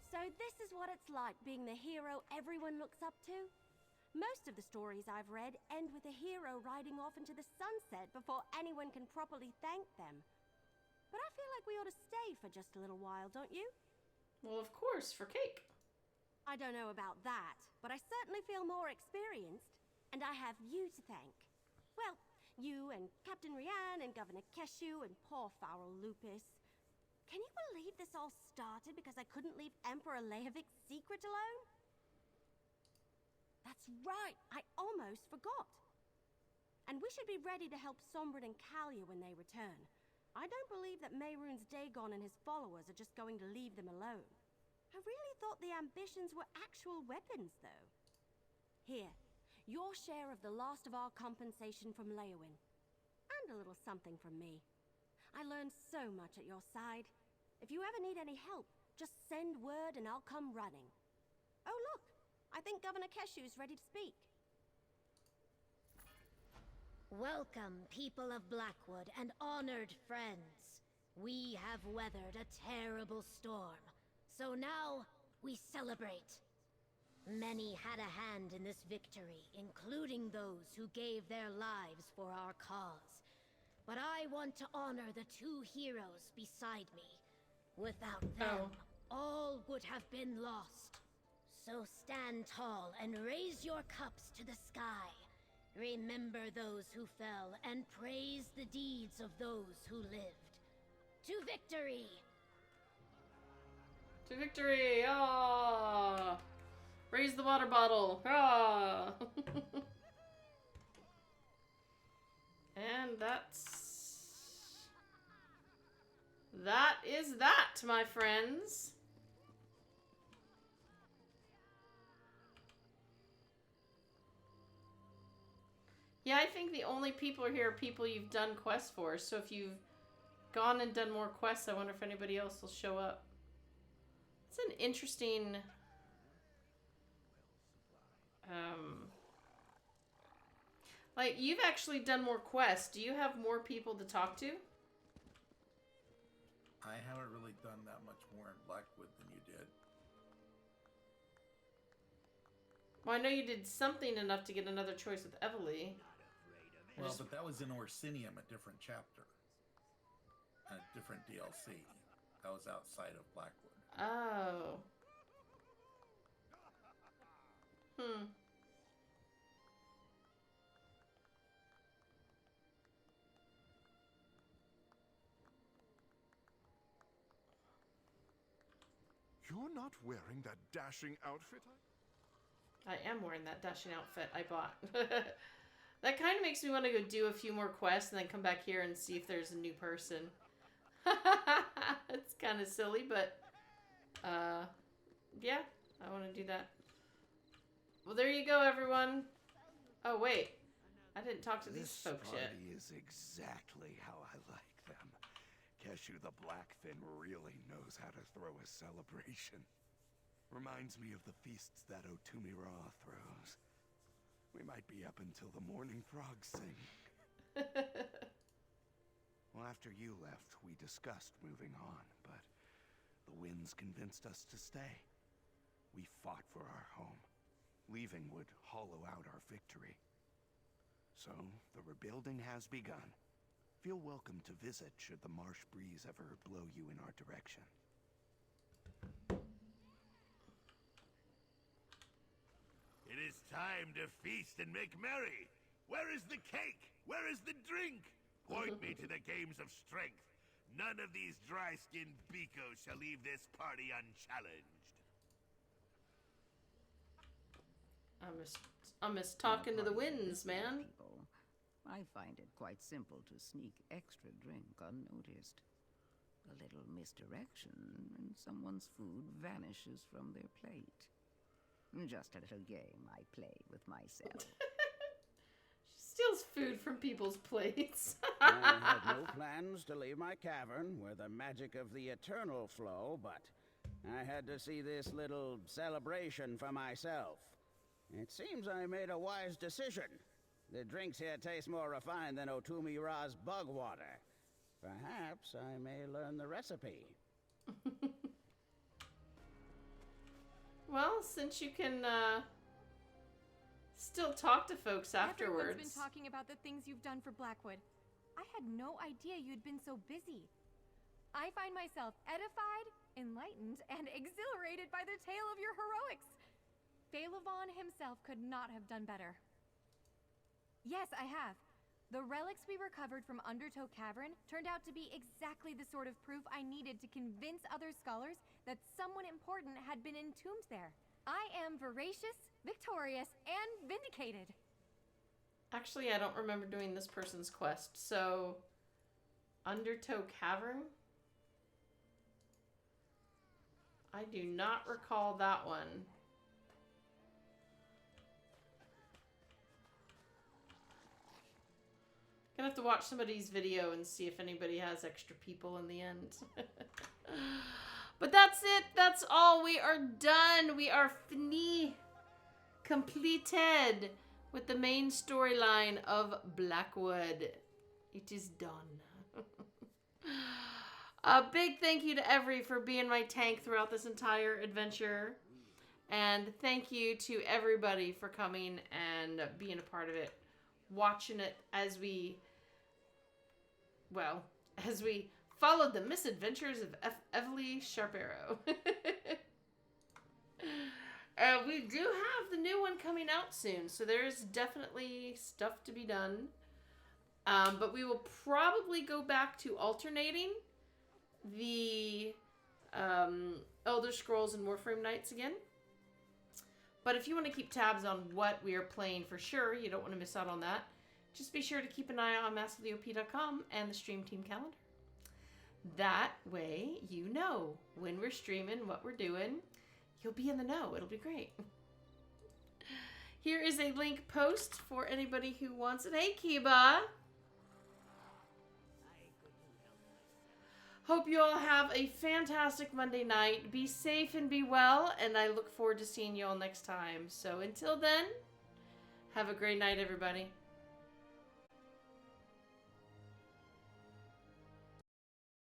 So this is what it's like being the hero everyone looks up to? Most of the stories I've read end with a hero riding off into the sunset before anyone can properly thank them. But I feel like we ought to stay for just a little while, don't you? Well, of course, for cake. I don't know about that, but I certainly feel more experienced. And I have you to thank. Well, you and Captain Rian and Governor Keshu and poor Foul Lupus. Can you believe this all started because I couldn't leave Emperor Lehovic's secret alone? That's right, I almost forgot. And we should be ready to help Sombrin and Kalia when they return. I don't believe that Mehrunes Dagon and his followers are just going to leave them alone. I really thought the ambitions were actual weapons, though. Here, your share of the last of our compensation from Leowin. And a little something from me. I learned so much at your side. If you ever need any help, just send word and I'll come running. Oh look, I think Governor Keshu's ready to speak. Welcome, people of Blackwood and honored friends. We have weathered a terrible storm, so now we celebrate. Many had a hand in this victory, including those who gave their lives for our cause. But I want to honor the two heroes beside me. Without them, all would have been lost. So stand tall and raise your cups to the sky. Remember those who fell and praise the deeds of those who lived. To victory! To victory! Ah! Raise the water bottle! Ah! And that is that, my friends. Yeah, I think the only people here are people you've done quests for. So if you've gone and done more quests, I wonder if anybody else will show up. It's an interesting... like, you've actually done more quests. Do you have more people to talk to? I haven't really done that much more in Blackwood than you did. Well, I know you did something enough to get another choice with Evely. Well, but that was in Orsinium, a different chapter. A different DLC. That was outside of Blackwood. Oh. You're not wearing that dashing outfit? I am wearing that dashing outfit I bought. That kind of makes me want to go do a few more quests and then come back here and see if there's a new person. It's kind of silly, but yeah, I want to do that. Well, there you go, everyone. Oh, wait. I didn't talk to these folks yet. This party is exactly how I like them. Keshu the Blackfin really knows how to throw a celebration. Reminds me of the feasts that Otumi Ra throws. We might be up until the morning frogs sing. Well, after you left, we discussed moving on, but the winds convinced us to stay. We fought for our home. Leaving would hollow out our victory. So, the rebuilding has begun. Feel welcome to visit should the marsh breeze ever blow you in our direction. It is time to feast and make merry. Where is the cake? Where is the drink? Point me to the games of strength. None of these dry-skinned beakos shall leave this party unchallenged. I miss talking to the winds, man. People, I find it quite simple to sneak extra drink unnoticed. A little misdirection, and someone's food vanishes from their plate. Just a little game I play with myself. She steals food from people's plates. I had no plans to leave my cavern where the magic of the eternal flow, but I had to see this little celebration for myself. It seems I made a wise decision. The drinks here taste more refined than Otumi Ra's bug water. Perhaps I may learn the recipe. Well, since you can still talk to folks afterwards. Everyone's been talking about the things you've done for Blackwood. I had no idea you'd been so busy. I find myself edified, enlightened, and exhilarated by the tale of your heroics. Phael'Avon himself could not have done better. Yes, I have. The relics we recovered from Undertow Cavern turned out to be exactly the sort of proof I needed to convince other scholars that someone important had been entombed there. I am voracious, victorious, and vindicated. Actually, I don't remember doing this person's quest. So, Undertow Cavern? I do not recall that one. Gonna have to watch somebody's video and see if anybody has extra people in the end. But that's it. That's all. We are done. We are completed with the main storyline of Blackwood. It is done. A big thank you to Every for being my tank throughout this entire adventure. And thank you to everybody for coming and being a part of it. Watching it as we followed the misadventures of Evely Sharparrow. We do have the new one coming out soon, so there's definitely stuff to be done. But we will probably go back to alternating the Elder Scrolls and Warframe Nights again. But if you want to keep tabs on what we are playing for sure, you don't want to miss out on that, just be sure to keep an eye on massoftheop.com and the Stream Team calendar. That way you know when we're streaming, what we're doing. You'll be in the know. It'll be great. Here is a link post for anybody who wants it. Hey, Kiba! Hope you all have a fantastic Monday night. Be safe and be well, and I look forward to seeing you all next time. So until then, have a great night, everybody.